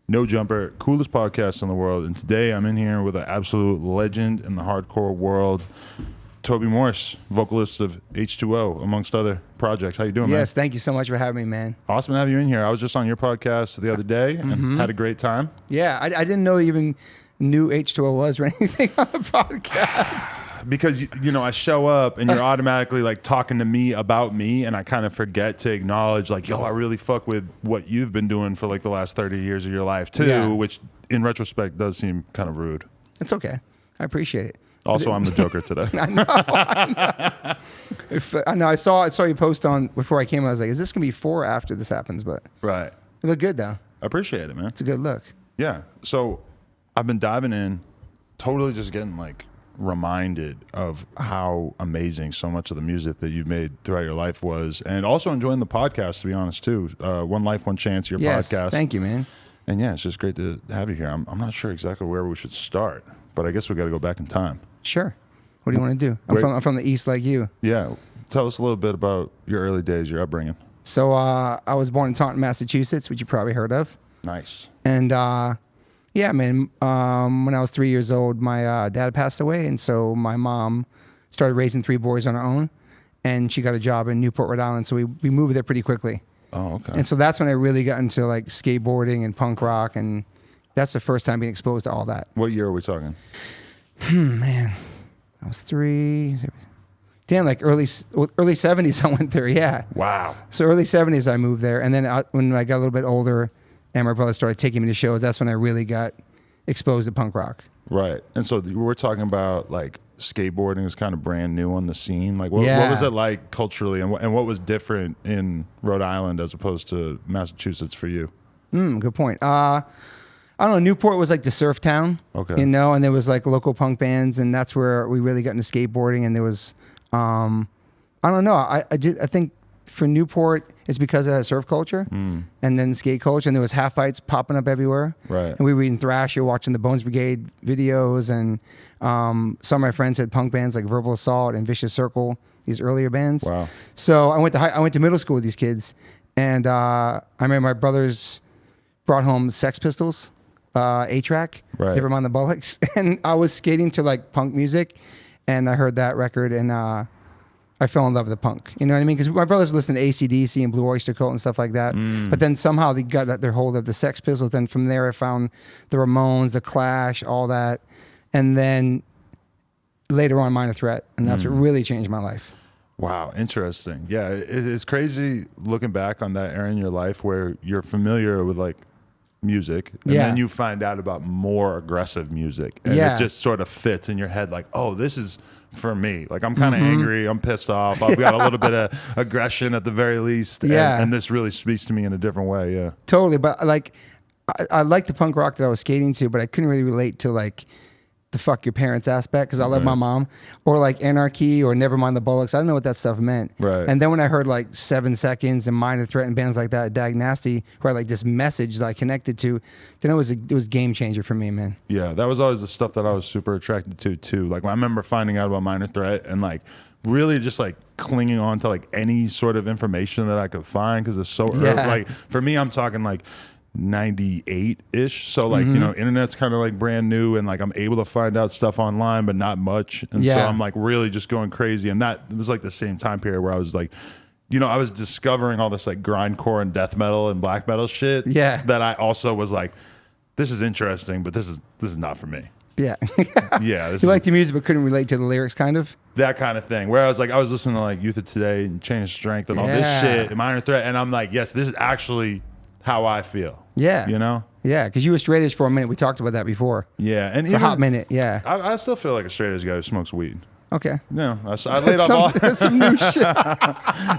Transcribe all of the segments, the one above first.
No Jumper, coolest podcast in the world. And today I'm in here with an absolute legend in the hardcore world, Toby Morse, vocalist of H2O, amongst other projects. How you doing, man? Yes, thank you so much for having me, man. Awesome to have you in here. I was just on your podcast the other day and had a great time. Yeah, I didn't know you even knew H2O was or anything on the podcast. Because, you know, I show up and you're automatically like talking to me about me, and I kind of forget to acknowledge like, yo, I really fuck with what you've been doing for like the last 30 years of your life too, which in retrospect does seem kind of rude. It's okay. I appreciate it. Also, I'm the Joker today. I know. I saw you post on before I came. I was like, is this going to be before or after this happens? But Right. you look good though. I appreciate it, man. It's a good look. Yeah. So I've been diving in, totally just getting like reminded of how amazing so much of the music that you've made throughout your life was, and also enjoying the podcast, to be honest, too. One Life, One Chance, your podcast. Thank you, man. And yeah, it's just great to have you here. I'm not sure exactly where we should start, but I guess we got to go back in time. Sure. What do you want to do? I'm from the East like you. Yeah. Tell us a little bit about your early days, your upbringing. So I was born in Taunton, Massachusetts, which you probably heard of. Nice. And yeah, man, when I was 3 years old, my dad passed away. And so my mom started raising three boys on her own. And she got a job in Newport, Rhode Island. So we moved there pretty quickly. Oh, okay. And so that's when I really got into like skateboarding and punk rock. And that's the first time being exposed to all that. What year are we talking? Man, I was like early 70s I went there, yeah. Wow. So early 70s I moved there. And then when I got a little bit older and my brother started taking me to shows, that's when I really got exposed to punk rock. Right. And so we're talking about like skateboarding is kind of brand new on the scene. Like what was it like culturally, and what was different in Rhode Island as opposed to Massachusetts for you? Good point. I don't know, Newport was like the surf town, Okay. you know, and there was like local punk bands, and that's where we really got into skateboarding. And there was, I don't know, I think for Newport, it's because it had surf culture and then skate culture, and there was half fights popping up everywhere. Right. And we were reading Thrasher, watching the Bones Brigade videos, and some of my friends had punk bands like Verbal Assault and Vicious Circle, these earlier bands. Wow. So I went to middle school with these kids, and I remember my brothers brought home Sex Pistols. A-Track, Right. Never Mind the Bollocks, and I was skating to like punk music, and I heard that record, and I fell in love with the punk. You know what I mean? Because my brothers listened to AC/DC and Blue Oyster Cult and stuff like that. But then somehow they got their hold of the Sex Pistols. Then from there, I found the Ramones, the Clash, all that, and then later on, Minor Threat, and that's what really changed my life. Wow, interesting. Yeah, it's crazy looking back on that era in your life where you're familiar with like music, and then you find out about more aggressive music, and it just sort of fits in your head like, oh, this is for me. Like I'm kind of angry, I'm pissed off, I've got a little bit of aggression at the very least, and this really speaks to me in a different way. Yeah, totally. But like I liked the punk rock that I was skating to, but I couldn't really relate to like the fuck your parents aspect, because I love my mom, or like Anarchy or Never Mind the Bollocks. I didn't know what that stuff meant. Right. And then when I heard like 7 Seconds and Minor Threat and bands like that, Dag Nasty, who had like this message that I connected to, then it was game changer for me, man. Yeah, that was always the stuff that I was super attracted to too. Like I remember finding out about Minor Threat and like really just like clinging on to like any sort of information that I could find, because it's so early. Like for me, I'm talking like 98-ish, so like you know, internet's kind of like brand new, and like I'm able to find out stuff online but not much, and so I'm like really just going crazy. And that was like the same time period where I was like, you know, I was discovering all this like grindcore and death metal and black metal shit that I also was like, this is interesting, but this is not for me. Yeah. Yeah, you liked the music but couldn't relate to the lyrics, kind of that kind of thing, where I was listening to like Youth of Today and Chain of Strength and all this shit and Minor Threat, and I'm like, yes, this is actually how I feel. Yeah. You know? Yeah, because you were straight edge for a minute. We talked about that before. Yeah. And for a hot minute, yeah. I still feel like a straight edge guy who smokes weed. Okay. No, I laid off all... That's some new shit.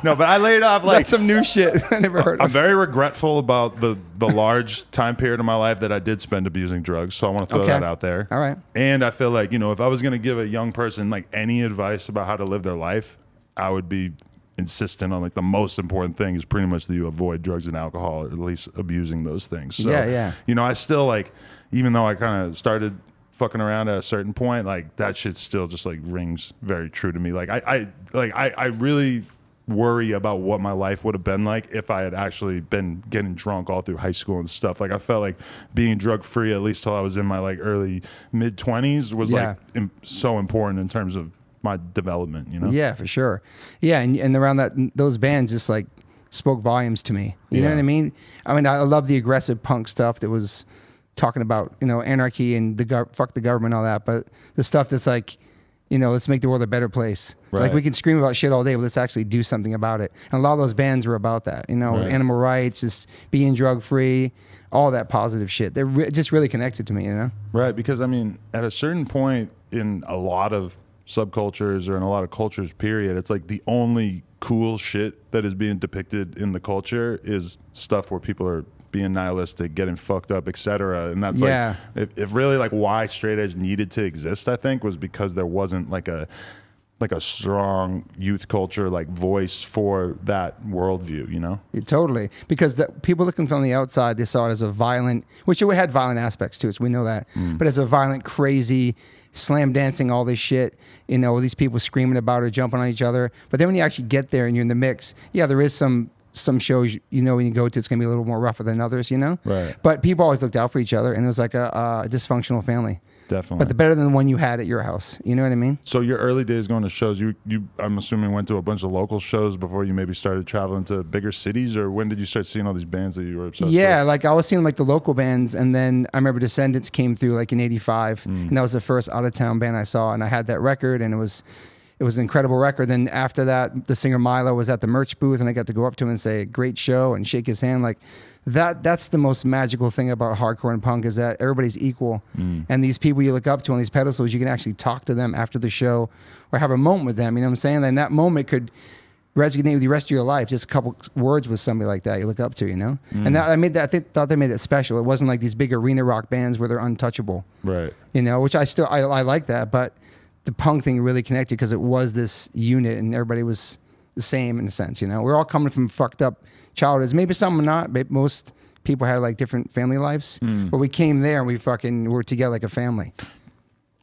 No, but I laid off like... That's some new shit I never heard of. I'm very regretful about the large time period of my life that I did spend abusing drugs, so I want to throw that out there. All right. And I feel like, you know, if I was going to give a young person like any advice about how to live their life, I would be insistent on like the most important thing is pretty much that you avoid drugs and alcohol, or at least abusing those things. So, you know, I still like, even though I kind of started fucking around at a certain point, like that shit still just like rings very true to me. Like I really worry about what my life would have been like if I had actually been getting drunk all through high school and stuff. Like I felt like being drug free, at least till I was in my like early mid 20s, was like so important in terms of my development, you know? Yeah, for sure. Yeah, and around that, those bands just like spoke volumes to me. You know what I mean? I mean, I love the aggressive punk stuff that was talking about, you know, anarchy and fuck the government and all that, but the stuff that's like, you know, let's make the world a better place. Right. Like we can scream about shit all day, but let's actually do something about it. And a lot of those bands were about that, you know, animal rights, just being drug free, all that positive shit. They're just really connected to me, you know? Right, because I mean, at a certain point in a lot of subcultures or in a lot of cultures, period, it's like the only cool shit that is being depicted in the culture is stuff where people are being nihilistic, getting fucked up, etc. And that's like, if really like why straight edge needed to exist, I think, was because there wasn't like a strong youth culture like voice for that worldview, you know? Yeah, totally. Because the people looking from the outside, they saw it as a violent, which it had violent aspects to it, so we know that, but as a violent, crazy, slam dancing, all this shit, you know, these people screaming about it, jumping on each other. But then when you actually get there and you're in the mix, there is some shows, you know, when you go to, it's going to be a little more rougher than others, you know? Right. But people always looked out for each other, and it was like a dysfunctional family. Definitely. But the better than the one you had at your house. You know what I mean? So your early days going to shows, you I'm assuming went to a bunch of local shows before you maybe started traveling to bigger cities, or when did you start seeing all these bands that you were obsessed with? Yeah, like I was seeing like the local bands, and then I remember Descendants came through like in '85, and that was the first out of town band I saw, and I had that record, and it was an incredible record. Then after that, the singer Milo was at the merch booth, and I got to go up to him and say, "Great show," and shake his hand. Like that's the most magical thing about hardcore and punk, is that everybody's equal. And these people you look up to on these pedestals, you can actually talk to them after the show or have a moment with them. You know what I'm saying? And that moment could resonate with the rest of your life. Just a couple words with somebody like that you look up to, you know? And I thought they made it special. It wasn't like these big arena rock bands where they're untouchable. Right. You know, which I like that, but the punk thing really connected because it was this unit and everybody was the same in a sense, you know? We're all coming from fucked up childhoods. Maybe some are not, but most people had like different family lives. But we came there and we were together like a family.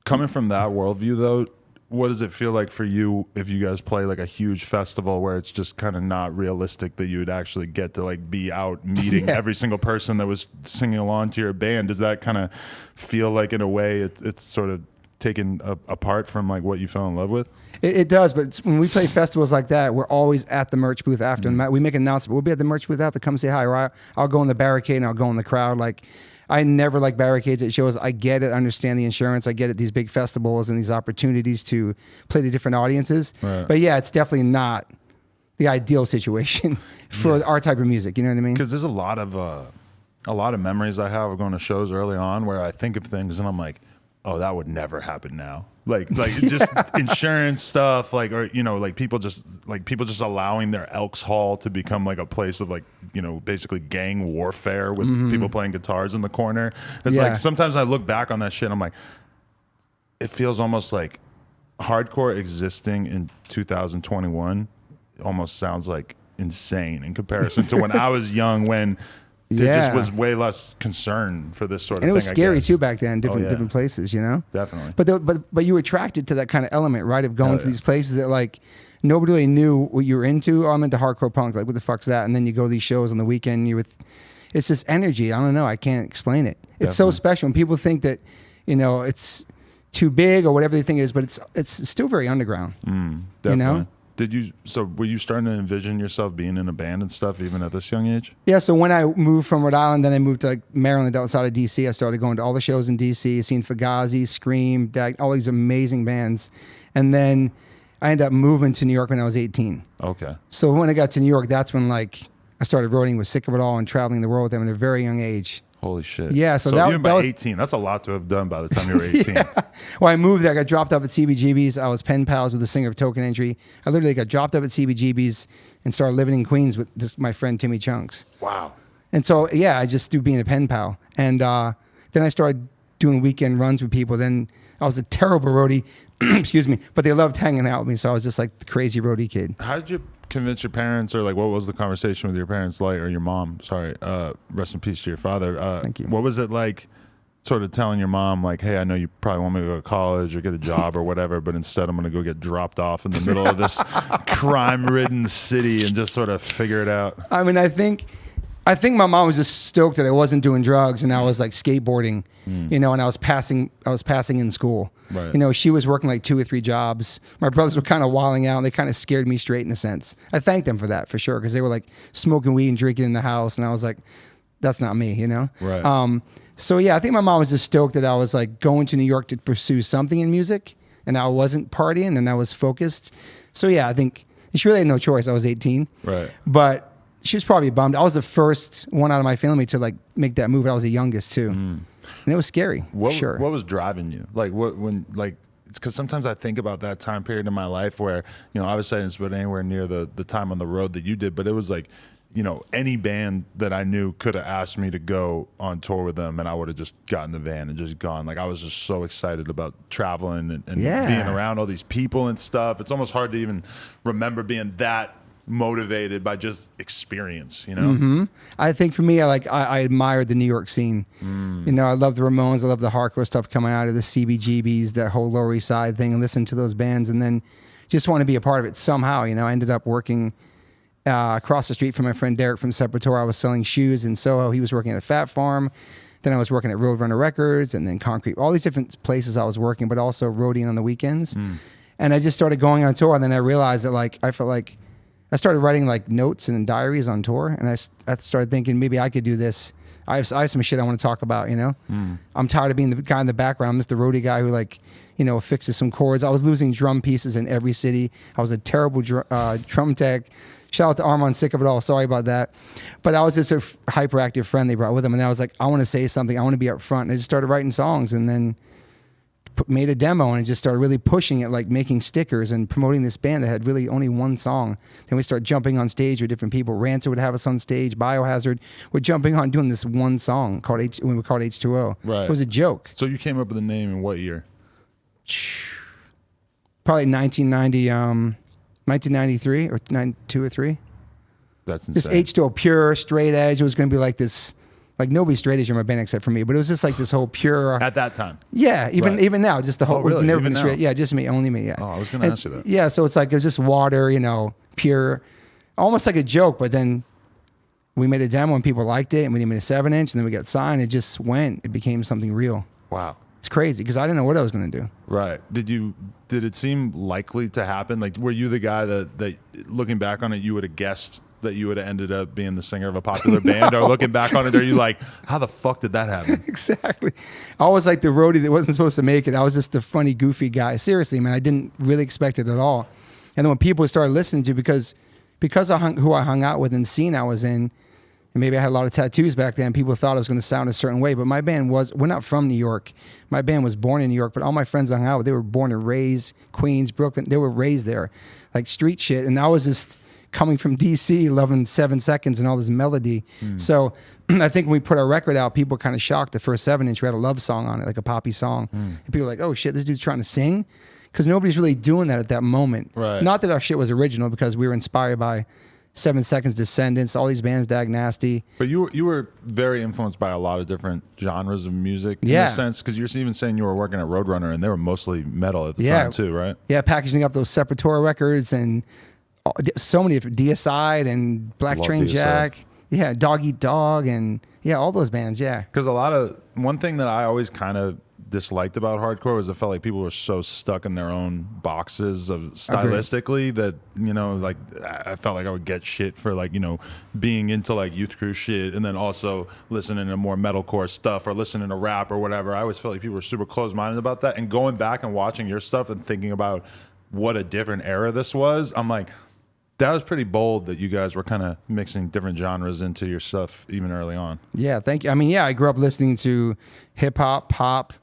Coming from that worldview though, what does it feel like for you if you guys play like a huge festival where it's just kind of not realistic that you would actually get to like be out meeting every single person that was singing along to your band? Does that kind of feel like in a way it's sort of taken apart from like what you fell in love with? It does, but when we play festivals like that, we're always at the merch booth after. And we make an announcement. We'll be at the merch booth after. Come say hi. Or I'll go in the barricade and I'll go in the crowd. Like, I never like barricades at shows. I get it. Understand the insurance. I get it. These big festivals and these opportunities to play to different audiences. Right. But yeah, it's definitely not the ideal situation for our type of music. You know what I mean? Because there's a lot of memories I have of going to shows early on where I think of things and I'm like, oh, that would never happen now. Like just insurance stuff, like, or, you know, like people just allowing their Elks Hall to become like a place of like, you know, basically gang warfare with people playing guitars in the corner. It's like, sometimes I look back on that shit and I'm like, it feels almost like hardcore existing in 2021 almost sounds like insane in comparison to when I was young, when there just was way less concern for this sort of thing. And it was scary too back then, different places, you know? Definitely. But you were attracted to that kind of element, right? Of going to these places that like nobody really knew what you were into. Oh, I'm into hardcore punk. Like, what the fuck's that? And then you go to these shows on the weekend. It's just energy. I don't know. I can't explain it. It's so special. And people think that, you know, it's too big or whatever they think it is, but it's still very underground. Definitely. You know? Were you starting to envision yourself being in a band and stuff even at this young age? Yeah, so when I moved from Rhode Island, then I moved to like Maryland outside of DC. I started going to all the shows in DC, seeing Fugazi, Scream, all these amazing bands. And then I ended up moving to New York when I was 18. Okay. So when I got to New York, that's when like I started roading, was sick of it all and traveling the world with them at a very young age. Holy shit. Yeah, so even by 18, that's a lot to have done by the time you were 18. Yeah. Well, I moved there. I got dropped off at CBGB's. I was pen pals with the singer of Token Entry. I literally got dropped up at CBGB's and started living in Queens with my friend Timmy Chunks. Wow. And so, yeah, I just do being a pen pal. And then I started doing weekend runs with people. Then I was a terrible roadie, excuse me, but they loved hanging out with me. So I was just like the crazy roadie kid. How did you convince your parents, or like what was the conversation with your parents like, or your mom? Sorry, rest in peace to your father. Thank you. What was it like sort of telling your mom, like, hey, I know you probably want me to go to college or get a job or whatever, but instead I'm going to go get dropped off in the middle of this crime-ridden city and just sort of figure it out? I mean, I think my mom was just stoked that I wasn't doing drugs and I was like skateboarding, you know, and I was passing in school. Right. You know, she was working like 2 or 3 jobs. My brothers were kind of wilding out and they kind of scared me straight in a sense. I thanked them for that for sure, because they were like smoking weed and drinking in the house, and I was like, that's not me, you know? Right. So yeah, I think my mom was just stoked that I was like going to New York to pursue something in music, and I wasn't partying and I was focused. So yeah, I think she really had no choice. I was 18. Right. But she was probably bummed. I was the first one out of my family to like make that move. I was the youngest too, and it was scary. For sure. What was driving you? Like because sometimes I think about that time period in my life where, you know, obviously I didn't spend anywhere near the time on the road that you did, but it was like, you know, any band that I knew could have asked me to go on tour with them, and I would have just gotten the van and just gone. Like, I was just so excited about traveling and being around all these people and stuff. It's almost hard to even remember being that motivated by just experience, you know? Mm-hmm. I think for me, I admired the New York scene. You know, I love the Ramones, I love the hardcore stuff coming out of the CBGBs, that whole Lower East Side thing, and listen to those bands, and then just want to be a part of it somehow. You know, I ended up working across the street from my friend Derek from Sepultura. I was selling shoes in Soho. He was working at a Fat Farm. Then I was working at Roadrunner Records, and then Concrete. All these different places I was working, but also roadieing on the weekends. And I just started going on tour, and then I realized that like I felt like I started writing like notes and diaries on tour, and I started thinking maybe I could do this. I have some shit I want to talk about, you know? I'm tired of being the guy in the background. I'm just the roadie guy who, like, you know, fixes some chords. I was losing drum pieces in every city. I was a terrible drum tech. Shout out to Armand, sick of it all. Sorry about that. But I was just a hyperactive friend they brought with them, and I was like, I want to say something. I want to be up front. And I just started writing songs, and then made a demo, and I just started really pushing it, like making stickers and promoting this band that had really only one song. Then we started jumping on stage with different people. Rancid would have us on stage. Biohazard. We're jumping on doing this one song called we were called H2O. Right. It was a joke. So you came up with the name in what year? Probably 1993 or 92 or 3. That's This insane. H2O, pure straight edge. It was going to be like this. Like, nobody's straight edge in my band except for me, but it was just like this whole pure. At that time. Yeah, even now, just the whole. Oh, really? We've never Even been straight. now? Yeah, just me, only me. Yeah. Oh, I was going to ask you that. Yeah, so it's like it was just water, you know, pure, almost like a joke. But then we made a demo and people liked it, and we made a 7-inch, and then we got signed. It just went. It became something real. Wow. It's crazy because I didn't know what I was going to do. Right. Did it seem likely to happen? Like, were you the guy that looking back on it, you would have guessed that you would have ended up being the singer of a popular band? Or looking back on it, are you like, how the fuck did that happen? Exactly. I was like the roadie that wasn't supposed to make it. I was just the funny, goofy guy. Seriously, man, I didn't really expect it at all. And then when people started listening to, because of who I hung out with and the scene I was in, and maybe I had a lot of tattoos back then, people thought I was going to sound a certain way. But my band we're not from New York. My band was born in New York, but all my friends I hung out with, they were born and raised, Queens, Brooklyn. They were raised there, like street shit. And I was just coming from DC, loving 7 Seconds and all this melody. So I think when we put our record out, people were kind of shocked. The first 7-inch, we had a love song on it, like a poppy song. And people were like, oh shit, this dude's trying to sing? Because nobody's really doing that at that moment. Right. Not that our shit was original, because we were inspired by 7 Seconds, Descendants, all these bands, Dag Nasty. But you were very influenced by a lot of different genres of music, in a sense, because you're even saying you were working at Roadrunner, and they were mostly metal at the time too, right? Yeah, packaging up those Sepultura records and so many different, Deicide and Black Train Deicide. Jack. Yeah, Dog Eat Dog, and yeah, all those bands, yeah. Because one thing that I always kind of disliked about hardcore was I felt like people were so stuck in their own boxes of stylistically that, you know, like I felt like I would get shit for, like, you know, being into like Youth Crew shit and then also listening to more metalcore stuff or listening to rap or whatever. I always felt like people were super closed-minded about that. And going back and watching your stuff and thinking about what a different era this was, I'm like, that was pretty bold that you guys were kind of mixing different genres into your stuff even early on. Yeah, thank you. I mean, yeah, I grew up listening to hip hop, pop,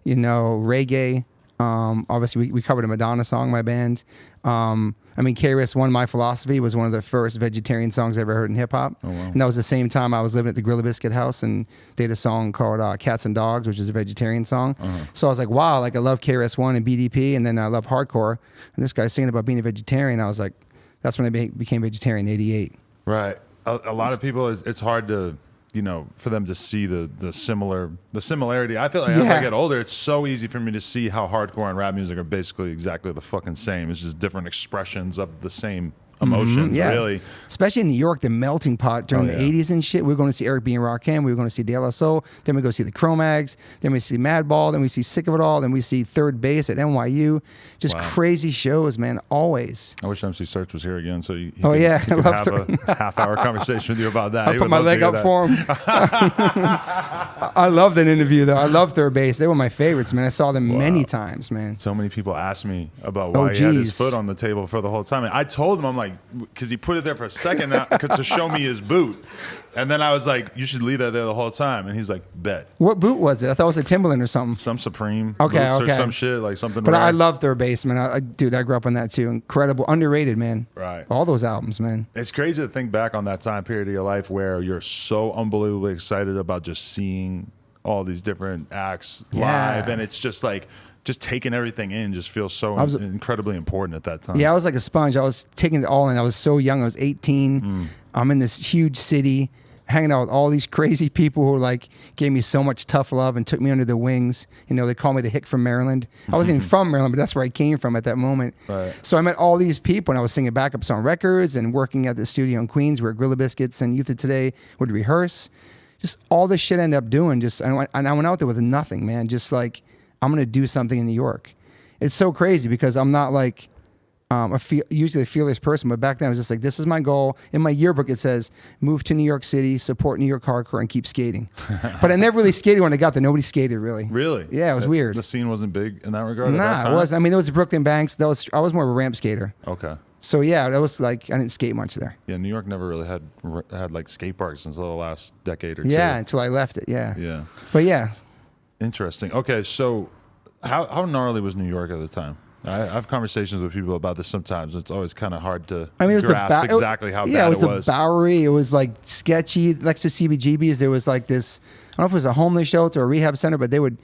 you know, reggae. Obviously, we covered a Madonna song, my band. I mean, KRS-One, My Philosophy was one of the first vegetarian songs I ever heard in hip hop. Oh, wow. And that was the same time I was living at the Gorilla Biscuit house, and they had a song called Cats and Dogs, which is a vegetarian song. So I was like, wow, like I love KRS-One and BDP, and then I love hardcore. And this guy's singing about being a vegetarian. I was like, that's when I became vegetarian in '88. Right. A lot of people, it's hard to you know, for them to see the similarity. I feel like as I get older, it's so easy for me to see how hardcore and rap music are basically exactly the fucking same. It's just different expressions of the same emotions, really. Especially in New York, the melting pot during the 80s and shit. We were going to see Eric B. and Rakim. We were going to see De La Soul. Then we go see the Cro-Mags. Then we see Madball. Then we see Sick of It All. Then we see Third Base at NYU. Just crazy shows, man, always. I wish MC Search was here again so he could have a half-hour conversation with you about that. I put my leg up for him. I love that interview, though. I love Third Base. They were my favorites, man. I saw them many times, man. So many people asked me about why he had his foot on the table for the whole time. And I told him, I'm like, because he put it there for a second to show me his boot. And then I was like, you should leave that there the whole time. And he's like, bet. What boot was it? I thought it was a Timberland or something. Some Supreme boots or some shit, like something But rare. I love Third Base, man. Dude, I grew up on that too. Incredible. Underrated, man. Right. All those albums, man. It's crazy to think back on that time period of your life where you're so unbelievably excited about just seeing all these different acts live. And it's just like, just taking everything in just feels so incredibly important at that time. Yeah, I was like a sponge. I was taking it all in. I was so young. I was 18. I'm in this huge city, hanging out with all these crazy people who like gave me so much tough love and took me under their wings. You know, they call me the hick from Maryland. I wasn't even from Maryland, but that's where I came from at that moment. Right. So I met all these people, and I was singing backups on records and working at the studio in Queens where Gorilla Biscuits and Youth of Today would rehearse. Just all this shit I ended up doing. And I went out there with nothing, man. Just like, I'm going to do something in New York. It's so crazy because I'm not like usually a fearless person, but back then I was just like, this is my goal. In my yearbook, it says, move to New York City, support New York hardcore, and keep skating. But I never really skated when I got there. Nobody skated, really. Really? Yeah, it was weird. The scene wasn't big in that regard at that Nah, time? it wasn't. I mean, there was the Brooklyn Banks. I was more of a ramp skater. Okay. So yeah, that was like, I didn't skate much there. Yeah, New York never really had like skate parks until the last decade or two. Yeah, until I left it, yeah. Yeah. But yeah. Interesting. Okay, so how gnarly was New York at the time? I have conversations with people about this sometimes. It's always kind of hard to grasp exactly how bad it was. Yeah, it was the Bowery. It was like sketchy. Next to CBGB's, there was like this, I don't know if it was a homeless shelter or a rehab center, but they would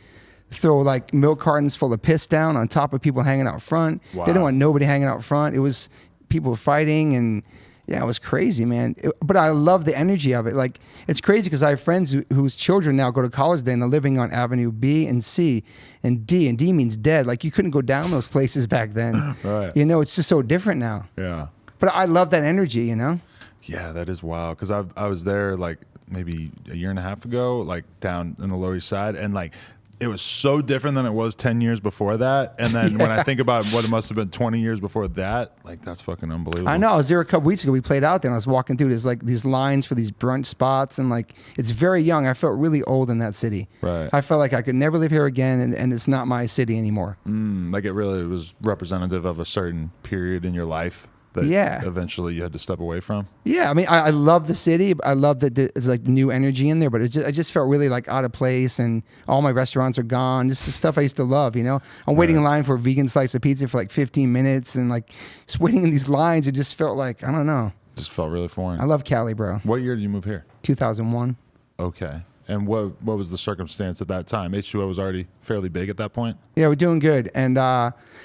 throw like milk cartons full of piss down on top of people hanging out front. Wow. They didn't want nobody hanging out front. It was people fighting, and yeah, it was crazy, man. But I love the energy of it. Like, it's crazy because I have friends whose children now go to college today, and they're living on Avenue B and C and D, and D means dead. Like, you couldn't go down those places back then. Right. You know, it's just so different now. Yeah. But I love that energy, you know? Yeah, that is wild. Because I was there like maybe a year and a half ago, like down in the Lower East Side, and like it was so different than it was 10 years before that. And then when I think about what it must have been 20 years before that, like, that's fucking unbelievable. I know. I was there a couple weeks ago. We played out there, and I was walking through. There's like these lines for these brunch spots, and like, it's very young. I felt really old in that city. Right. I felt like I could never live here again, and it's not my city anymore. Like, it really was representative of a certain period in your life that eventually you had to step away from. Yeah, I mean, I love the city. I love that there's like new energy in there, but I just felt really like out of place, and all my restaurants are gone. Just the stuff I used to love, you know? I'm waiting in line for a vegan slice of pizza for like 15 minutes, and like just waiting in these lines, it just felt like, I don't know. Just felt really foreign. I love Cali, bro. What year did you move here? 2001. Okay. And what was the circumstance at that time? H2O was already fairly big at that point? Yeah, we're doing good. And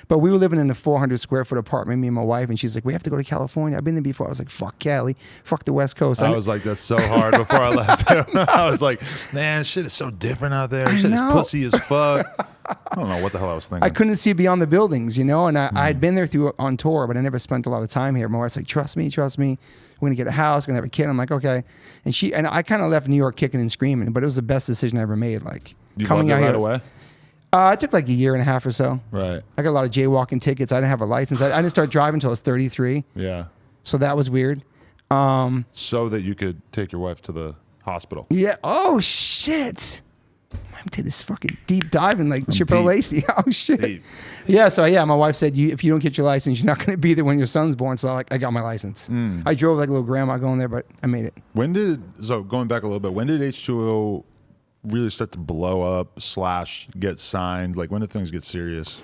but we were living in a 400 square foot apartment, me and my wife, and she's like, we have to go to California. I've been there before. I was like, fuck Cali. Fuck the West Coast. I was like, that's so hard before I left. I was like, man, shit is so different out there. Shit is pussy as fuck. I don't know what the hell I was thinking. I couldn't see beyond the buildings, you know? And I had been there on tour, but I never spent a lot of time here. My wife's like, trust me. We're going to get a house. We're going to have a kid. I'm like, okay. And I kind of left New York kicking and screaming, but it was the best decision I ever made. Like, you coming out here right away? It took like a year and a half or so. Right. I got a lot of jaywalking tickets. I didn't have a license. I didn't start driving until I was 33. Yeah. So that was weird. So that you could take your wife to the hospital. Yeah. Oh, shit. I'm taking this fucking deep dive in like Triple Lacey. Oh, shit. Deep. Yeah. So, yeah, my wife said, if you don't get your license, you're not going to be there when your son's born. So, I got my license. I drove like a little grandma going there, but I made it. Going back a little bit, when did H2O really start to blow up / get signed? Like, when did things get serious?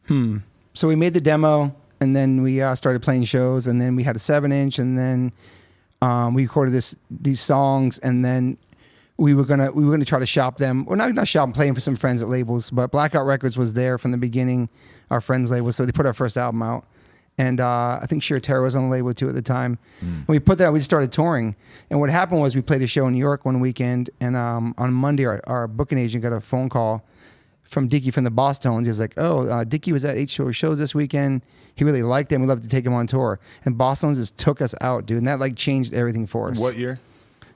So we made the demo, and then we started playing shows, and then we had a 7-inch, and then we recorded these songs, and then we were gonna try to shop them, or not shop them, play them for some friends at labels. But Blackout Records was there from the beginning, our friends' label, so they put our first album out, And I think Sheer Terror was on the label too at the time. When we put that, we just started touring. And what happened was we played a show in New York one weekend, and on Monday our booking agent got a phone call from Dickie from the Boss Tones. He's like, "Oh, Dickie was at H2O shows this weekend. He really liked them. We'd love to take him on tour." And Boss Tones just took us out, dude. And that like changed everything for us. What year?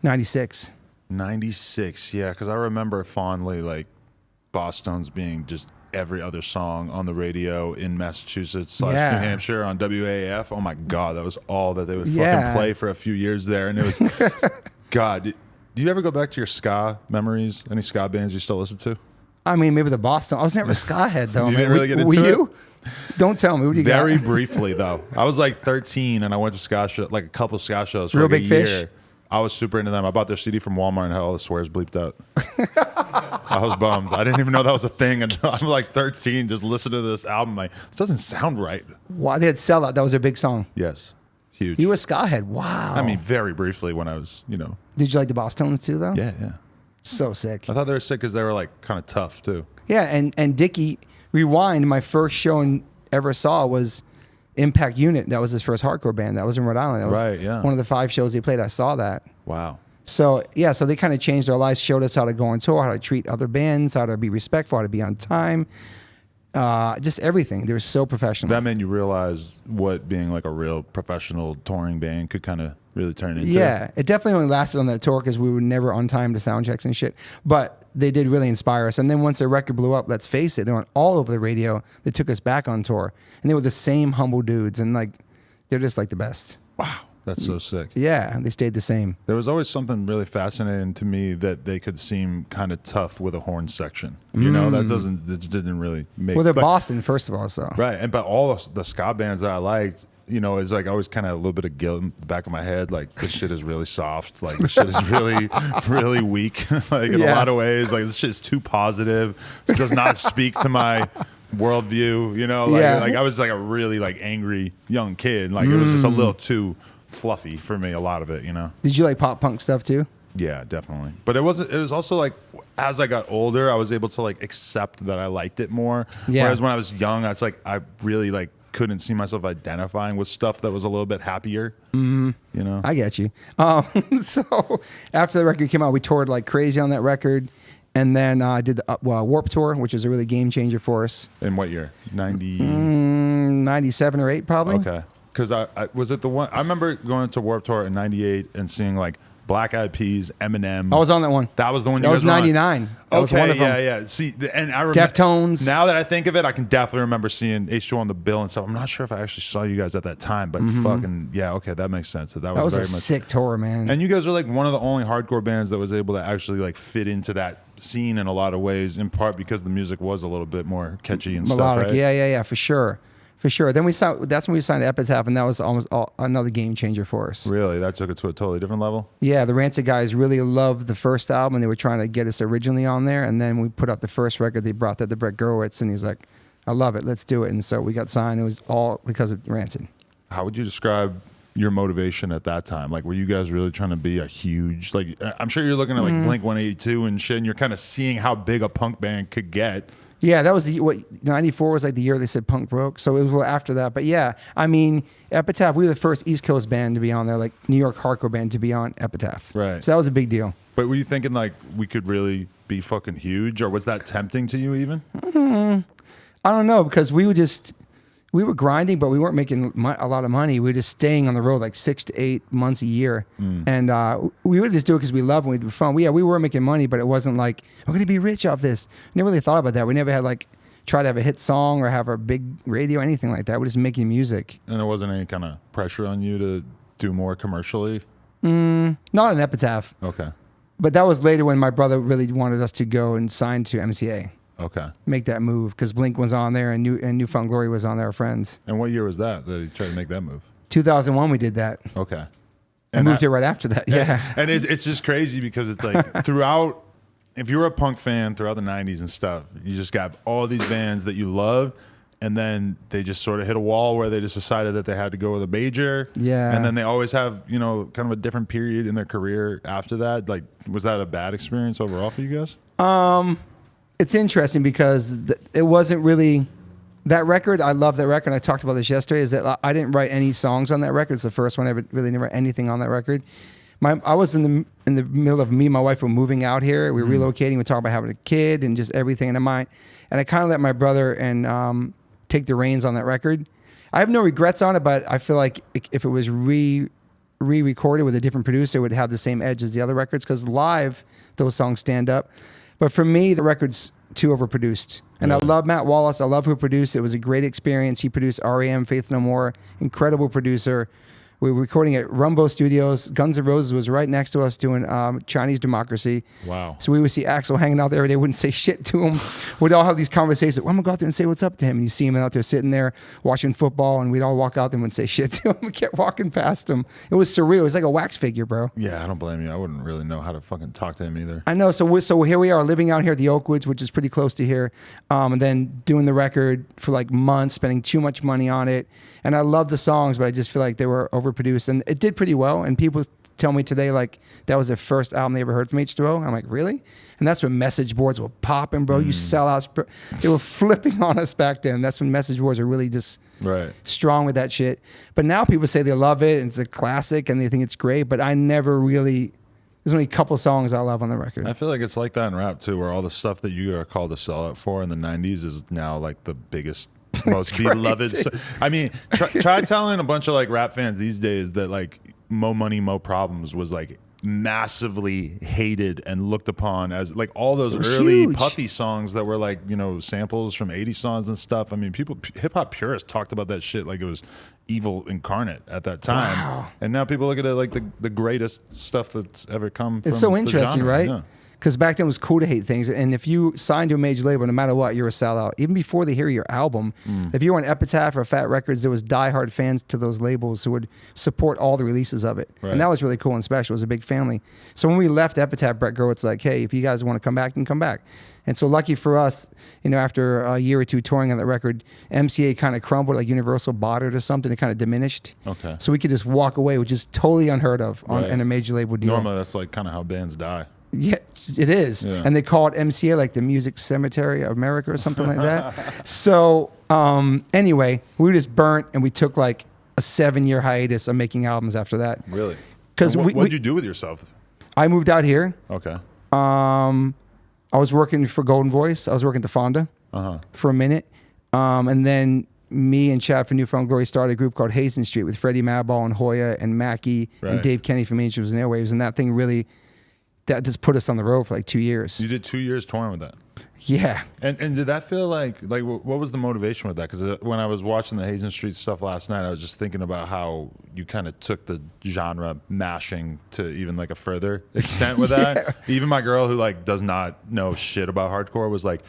96. 96, yeah, because I remember fondly like Boss Tones being just every other song on the radio in Massachusetts / New Hampshire on WAF. Oh my God, that was all that they would fucking play for a few years there. And it was, God, do you ever go back to your ska memories? Any ska bands you still listen to? I mean, maybe the Boss Tones. I was never a ska head though. You didn't really get into were it? You? Don't tell me. What do you got? Very briefly though. I was like 13 and I went to ska show, like a couple ska shows for Real like Big a year. Fish? I was super into them. I bought their CD from Walmart and had all the swears bleeped out. I was bummed. I didn't even know that was a thing until I'm like 13, just listening to this album. Like, this doesn't sound right. Wow, they had Sellout. That was their big song. Yes. Huge. You were a ska head. Wow. I mean, very briefly when I was, you know. Did you like the Boss Tones too, though? Yeah, yeah. So sick. I thought they were sick because they were like kind of tough too. Yeah, and Dickie, Rewind, my first show I ever saw was Impact Unit. That was his first hardcore band. That was in Rhode Island. That was Right, yeah. one of the 5 shows he played. I saw that. Wow. So, yeah, so they kind of changed our lives, showed us how to go on tour, how to treat other bands, how to be respectful, how to be on time. Just everything. They were so professional. That made you realize what being like a real professional touring band could kind of really turn into. Yeah, it definitely only lasted on that tour because we were never on time to sound checks and shit. But they did really inspire us. And then once their record blew up, let's face it, they went all over the radio. They took us back on tour. And they were the same humble dudes. And like, they're just like the best. Wow. That's so sick. Yeah, they stayed the same. There was always something really fascinating to me that they could seem kind of tough with a horn section. You know, that didn't really make. Well, they're Boston, first of all, so. Right, and but all the ska bands that I liked, you know, is like always kind of a little bit of guilt in the back of my head. Like, this shit is really soft. Like, this shit is really, really weak. Like, in a lot of ways. Like, this shit is too positive. This does not speak to my worldview, you know? Like, I was like a really like angry young kid. Like, it was just a little too fluffy for me, a lot of it, you know. Did you like pop punk stuff too? Yeah, definitely. But it was also like as I got older, I was able to like accept that I liked it more. Yeah. Whereas when I was young, I really like couldn't see myself identifying with stuff that was a little bit happier. You know. I get you. So after the record came out, we toured like crazy on that record. And then I did the Warped Tour, which was a really game changer for us. In what year? 97 or 8 probably. Okay. Because I was it the one I remember going to Warped Tour in '98 and seeing like Black Eyed Peas, Eminem. I was on that one. That was the one. That you was guys were on? 99. That was one of them. Yeah. See, and I remember Deftones. Now that I think of it, I can definitely remember seeing H2O on the bill and stuff. I'm not sure if I actually saw you guys at that time, but fucking yeah, okay, that makes sense. That was very a much sick tour, man. And you guys are like one of the only hardcore bands that was able to actually like fit into that scene in a lot of ways, in part because the music was a little bit more catchy and melodic. stuff, right? Yeah, for sure. For sure. Then that's when we signed Epitaph, and that was almost another game changer for us. Really? That took it to a totally different level? Yeah, the Rancid guys really loved the first album. They were trying to get us originally on there, and then we put out the first record. They brought that to Brett Gurewitz, and he's like, I love it. Let's do it. And so we got signed. It was all because of Rancid. How would you describe your motivation at that time? Like, were you guys really trying to be a huge, like, I'm sure you're looking at like Blink 182 and shit, and you're kind of seeing how big a punk band could get. Yeah, that was 94 was like the year they said punk broke. So it was a little after that. But yeah, I mean, Epitaph, we were the first East Coast band to be on there, like New York hardcore band to be on Epitaph. Right. So that was a big deal. But were you thinking like we could really be fucking huge, or was that tempting to you even? I don't know, because we were grinding, but we weren't making a lot of money. We were just staying on the road like 6 to 8 months a year. And we would just do it because we loved it. We'd be fun. We were making money, but it wasn't like, we're going to be rich off this. We never really thought about that. We never had like, try to have a hit song or have a big radio, anything like that. We're just making music. And there wasn't any kind of pressure on you to do more commercially? Not an Epitaph. Okay. But that was later when my brother really wanted us to go and sign to MCA. Okay. Make that move, because Blink was on there and Newfound Glory was on there, our friends. And what year was that he tried to make that move? 2001 we did that. Okay. And moved here right after that. Yeah. And it's just crazy because it's like throughout, if you were a punk fan throughout the 90s and stuff, you just got all these bands that you love, and then they just sort of hit a wall where they just decided that they had to go with a major. Yeah. And then they always have, you know, kind of a different period in their career after that. Like, was that a bad experience overall for you guys? It's interesting because it wasn't really That record, I love that record. I talked about this yesterday. Is that I didn't write any songs on that record. It's the first one I ever really didn't write anything on that record. I was in the middle of me and my wife were moving out here. We were relocating. We talked about having a kid and just everything in mind. And I kind of let my brother and take the reins on that record. I have no regrets on it, but I feel like if it was re-recorded with a different producer, it would have the same edge as the other records because live, those songs stand up. But for me, the record's too overproduced. And I love Matt Wallace. I love who produced it. It was a great experience. He produced R.E.M., Faith No More, incredible producer. We were recording at Rumbo Studios. Guns N' Roses was right next to us doing Chinese Democracy. Wow. So we would see Axl hanging out there every day, wouldn't say shit to him. We'd all have these conversations. Well, I'm going to go out there and say what's up to him. And you see him out there sitting there watching football, and we'd all walk out there and wouldn't say shit to him. We kept walking past him. It was surreal. It was like a wax figure, bro. Yeah, I don't blame you. I wouldn't really know how to fucking talk to him either. I know. So here we are living out here at the Oakwoods, which is pretty close to here, and then doing the record for like months, spending too much money on it. And I love the songs, but I just feel like they were overproduced. And it did pretty well. And people tell me today, like, that was their first album they ever heard from H2O. I'm like, really? And that's when message boards were popping, bro. You sellouts. They were flipping on us back then. That's when message boards were really just strong with that shit. But now people say they love it, and it's a classic, and they think it's great. But I never really... There's only a couple songs I love on the record. I feel like it's like that in rap, too, where all the stuff that you are called a sellout for in the 90s is now, like, the biggest... most beloved. I mean, try telling a bunch of like rap fans these days that like Mo Money, Mo Problems was like massively hated and looked upon as like all those early huge. Puffy songs that were like, you know, samples from 80 songs and stuff. I mean, hip hop purists talked about that shit like it was evil incarnate at that time. Wow. And now people look at it like the greatest stuff that's ever come from. It's so interesting, genre. right? Yeah. Because back then it was cool to hate things. And if you signed to a major label, no matter what, you're a sellout. Even before they hear your album, if you were on Epitaph or Fat Records, there was diehard fans to those labels who would support all the releases of it. Right. And that was really cool and special. It was a big family. So when we left Epitaph, Brett Gerwitz like, hey, if you guys want to come back, then come back. And so lucky for us, you know, after a year or two touring on that record, MCA kind of crumbled, like Universal bought it or something. It kind of diminished. Okay. So we could just walk away, which is totally unheard of in a major label deal. Normally that's like kind of how bands die. Yeah, it is. Yeah. And they call it MCA, like the Music Cemetery of America or something like that. So anyway, we were just burnt, and we took like a 7-year hiatus of making albums after that. Really? Because what did you do with yourself? I moved out here. Okay. I was working for Golden Voice. I was working at the Fonda for a minute. And then me and Chad from Newfound Glory started a group called Hazen Street with Freddie Madball and Hoya and Mackie and Dave Kenny from Angels and Airwaves. And that thing really... that just put us on the road for like 2 years. You did 2 years touring with that? Yeah. And did that feel like what was the motivation with that? Because when I was watching the Hazen Street stuff last night, I was just thinking about how you kind of took the genre mashing to even like a further extent with that. Even my girl who like does not know shit about hardcore was like,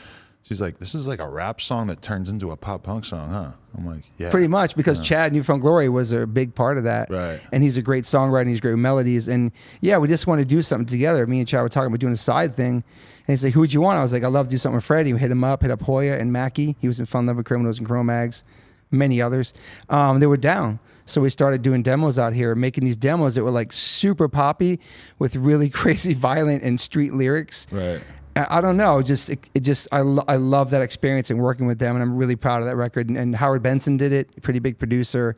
she's like, this is like a rap song that turns into a pop punk song, huh? I'm like, yeah. Pretty much, because Chad Newfound Glory was a big part of that. Right. And he's a great songwriter, and he's great with melodies. And yeah, we just wanted to do something together. Me and Chad were talking about doing a side thing. And he's like, who would you want? I was like, I'd love to do something with Freddie. We hit up Hoya and Mackie. He was in Fun Loving Criminals and Cro-Mags, many others. They were down. So we started doing demos out here, making these demos that were like super poppy with really crazy, violent, and street lyrics. Right. I don't know. I love that experience and working with them, and I'm really proud of that record. And Howard Benson did it, pretty big producer,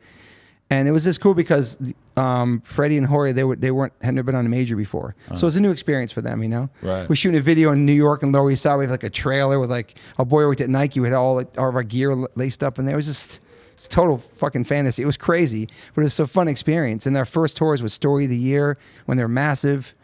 and it was just cool because Freddie and Hoya had never been on a major before, so it was a new experience for them. You know, right. We're shooting a video in New York and Lower East Side. We have like a trailer with like a boy worked at Nike. We had all of our gear laced up in there. It was just total fucking fantasy. It was crazy, but it was a fun experience. And our first tours was Story of the Year when they're massive,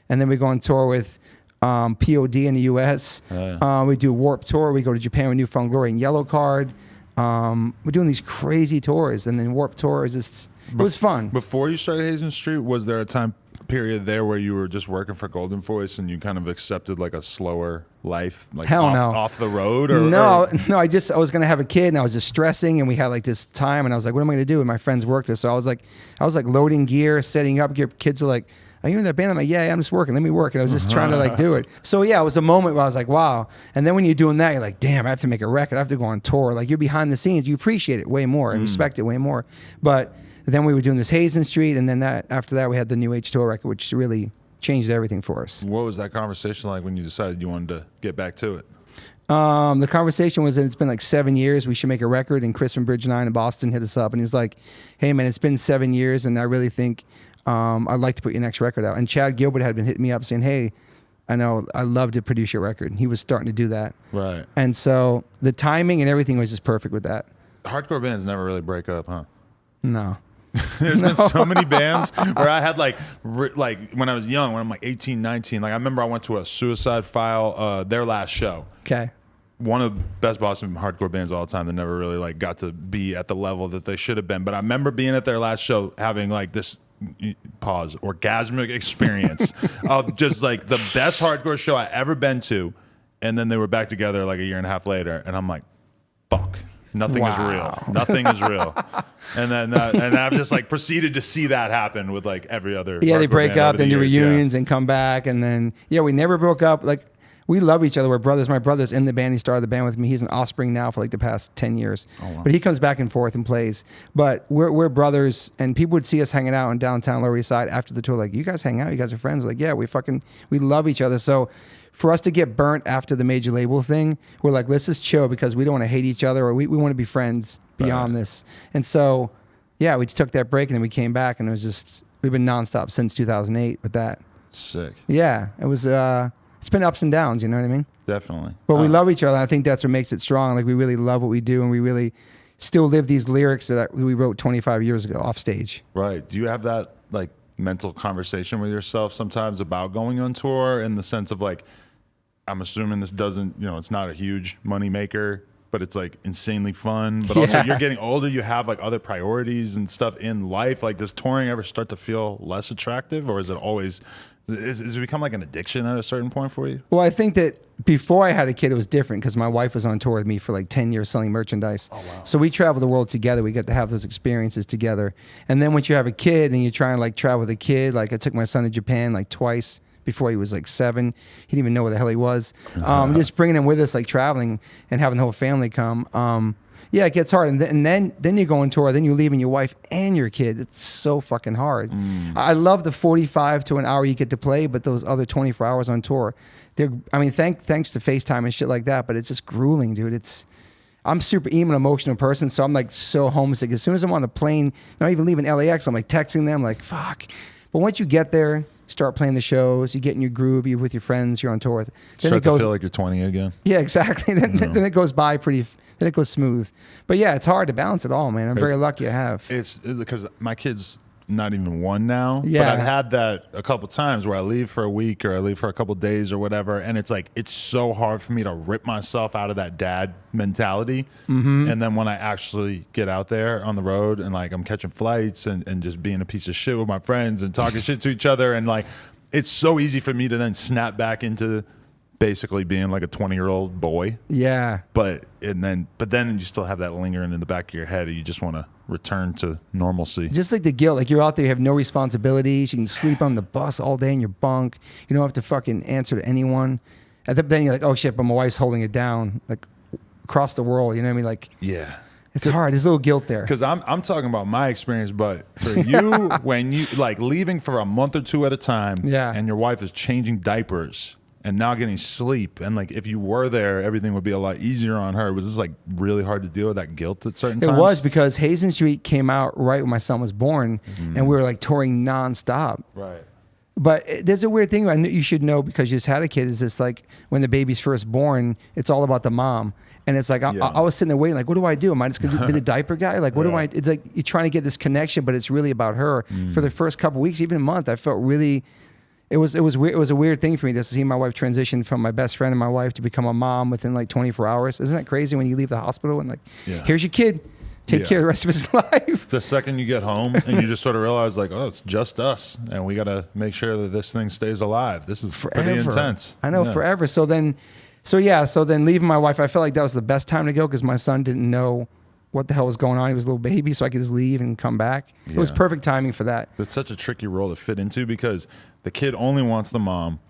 and then we go on tour with POD in the U.S. We do Warped Tour. We go to Japan with Newfound Glory and Yellow Card. We're doing these crazy tours, and then Warped Tour is just, it was fun. Before you started Hazen Street, was there a time period there where you were just working for Golden Voice and you kind of accepted like a slower life, like off the road? No, I was going to have a kid, and I was just stressing, and we had like this time, and I was like, what am I going to do? And my friends worked there, so I was like loading gear, setting up gear. Kids were like, are you in that band? I'm like, yeah, I'm just working. Let me work. And I was just trying to like do it. So yeah, it was a moment where I was like, wow. And then when you're doing that, you're like, damn, I have to make a record. I have to go on tour. Like, you're behind the scenes. You appreciate it way more and respect it way more. But then we were doing this Hazen Street, and then after that, we had the new H2O record, which really changed everything for us. What was that conversation like when you decided you wanted to get back to it? The conversation was that it's been like 7 years. We should make a record. And Chris from Bridge 9 in Boston hit us up. And he's like, hey, man, it's been 7 years. And I really think I'd like to put your next record out. And Chad Gilbert had been hitting me up saying, hey, I know I'd love to produce your record. And he was starting to do that. Right. And so the timing and everything was just perfect with that. Hardcore bands never really break up, huh? No. There's been so many bands where I had like when I was young, when I'm like 18, 19, like I remember I went to a Suicide File, their last show. Okay. One of the best Boston hardcore bands of all time that never really like got to be at the level that they should have been. But I remember being at their last show having like this orgasmic experience of just like the best hardcore show I ever been to. And then they were back together like a year and a half later. And I'm like, fuck. Nothing is real. Nothing is real. And then and I've just like proceeded to see that happen with like every other. Yeah, they break up, then do reunions and come back, and then we never broke up. Like we love each other. We're brothers. My brother's in the band. He started the band with me. He's an Offspring now for like the past 10 years. Oh, wow. But he comes back and forth and plays. But we're brothers, and people would see us hanging out in downtown Lower East Side after the tour. Like, you guys hang out. You guys are friends. We're like, yeah, we love each other. So for us to get burnt after the major label thing, we're like, let's just chill because we don't want to hate each other, or we want to be friends beyond this. And so, yeah, we just took that break and then we came back, and it was just, we've been nonstop since 2008 with that. Sick. Yeah, it was, it's been ups and downs, you know what I mean? Definitely. But we love each other. And I think that's what makes it strong. Like, we really love what we do, and we really still live these lyrics that we wrote 25 years ago off stage. Right. Do you have that like mental conversation with yourself sometimes about going on tour, in the sense of like, I'm assuming this doesn't, it's not a huge money maker, but it's like insanely fun. But also you're getting older, you have like other priorities and stuff in life. Like, does touring ever start to feel less attractive, or is it always, is it become like an addiction at a certain point for you? Well, I think that before I had a kid, it was different because my wife was on tour with me for like 10 years selling merchandise. Oh, wow. So we traveled the world together. We got to have those experiences together. And then once you have a kid and you're trying to like travel with a kid, like I took my son to Japan like twice before he was like 7. He didn't even know where the hell he was. Just bringing him with us, like traveling and having the whole family come. Yeah, it gets hard. And then you go on tour, then you're leaving your wife and your kid. It's so fucking hard. I love the 45 to an hour you get to play, but those other 24 hours on tour, thanks to FaceTime and shit like that, but it's just grueling, dude. I'm super emo and emotional person, so I'm like so homesick. As soon as I'm on the plane, not even leaving LAX, I'm like texting them, like, fuck. But once you get there, start playing the shows, you get in your groove, you're with your friends, you're on tour. Then it goes, to feel like you're 20 again. Yeah, exactly. Then it goes by then it goes smooth. But yeah, it's hard to balance it all, man. I'm very lucky I have. It's because my kid's not even 1 now. Yeah. But I've had that a couple times where I leave for a week or I leave for a couple days or whatever. And it's like, it's so hard for me to rip myself out of that dad mentality. Mm-hmm. And then when I actually get out there on the road and like I'm catching flights and just being a piece of shit with my friends and talking shit to each other, and like, it's so easy for me to then snap back into basically being like a 20-year-old boy. Yeah. But then you still have that lingering in the back of your head, and you just want to return to normalcy. Just like the guilt, like you're out there, you have no responsibilities, you can sleep on the bus all day in your bunk, you don't have to fucking answer to anyone. And then you're like, oh shit, but my wife's holding it down, like across the world, you know what I mean? Like, yeah. It's hard. There's a little guilt there. Because I'm talking about my experience, but for you, when you like leaving for a month or 2 at a time, and your wife is changing diapers and not getting sleep, and like if you were there, everything would be a lot easier on her. Was this like really hard to deal with that guilt at certain times? It was, because Hazen Street came out right when my son was born, and we were like touring nonstop. Right. But there's a weird thing I knew you should know because you just had a kid. Is this like when the baby's first born, it's all about the mom. And it's like, I was sitting there waiting, like, what do I do? Am I just going to be the diaper guy? Like, what do I, it's like, you're trying to get this connection, but it's really about her. For the first couple weeks, even a month, I felt really, it was weird. It was a weird thing for me to see my wife transition from my best friend and my wife to become a mom within like 24 hours. Isn't that crazy when you leave the hospital and like, here's your kid, take care of the rest of his life. The second you get home and you just sort of realize like, oh, it's just us. And we got to make sure that this thing stays alive. This is pretty intense. I know, forever. So then leaving my wife, I felt like that was the best time to go because my son didn't know what the hell was going on. He was a little baby, so I could just leave and come back. Yeah. It was perfect timing for that. It's such a tricky role to fit into because the kid only wants the mom.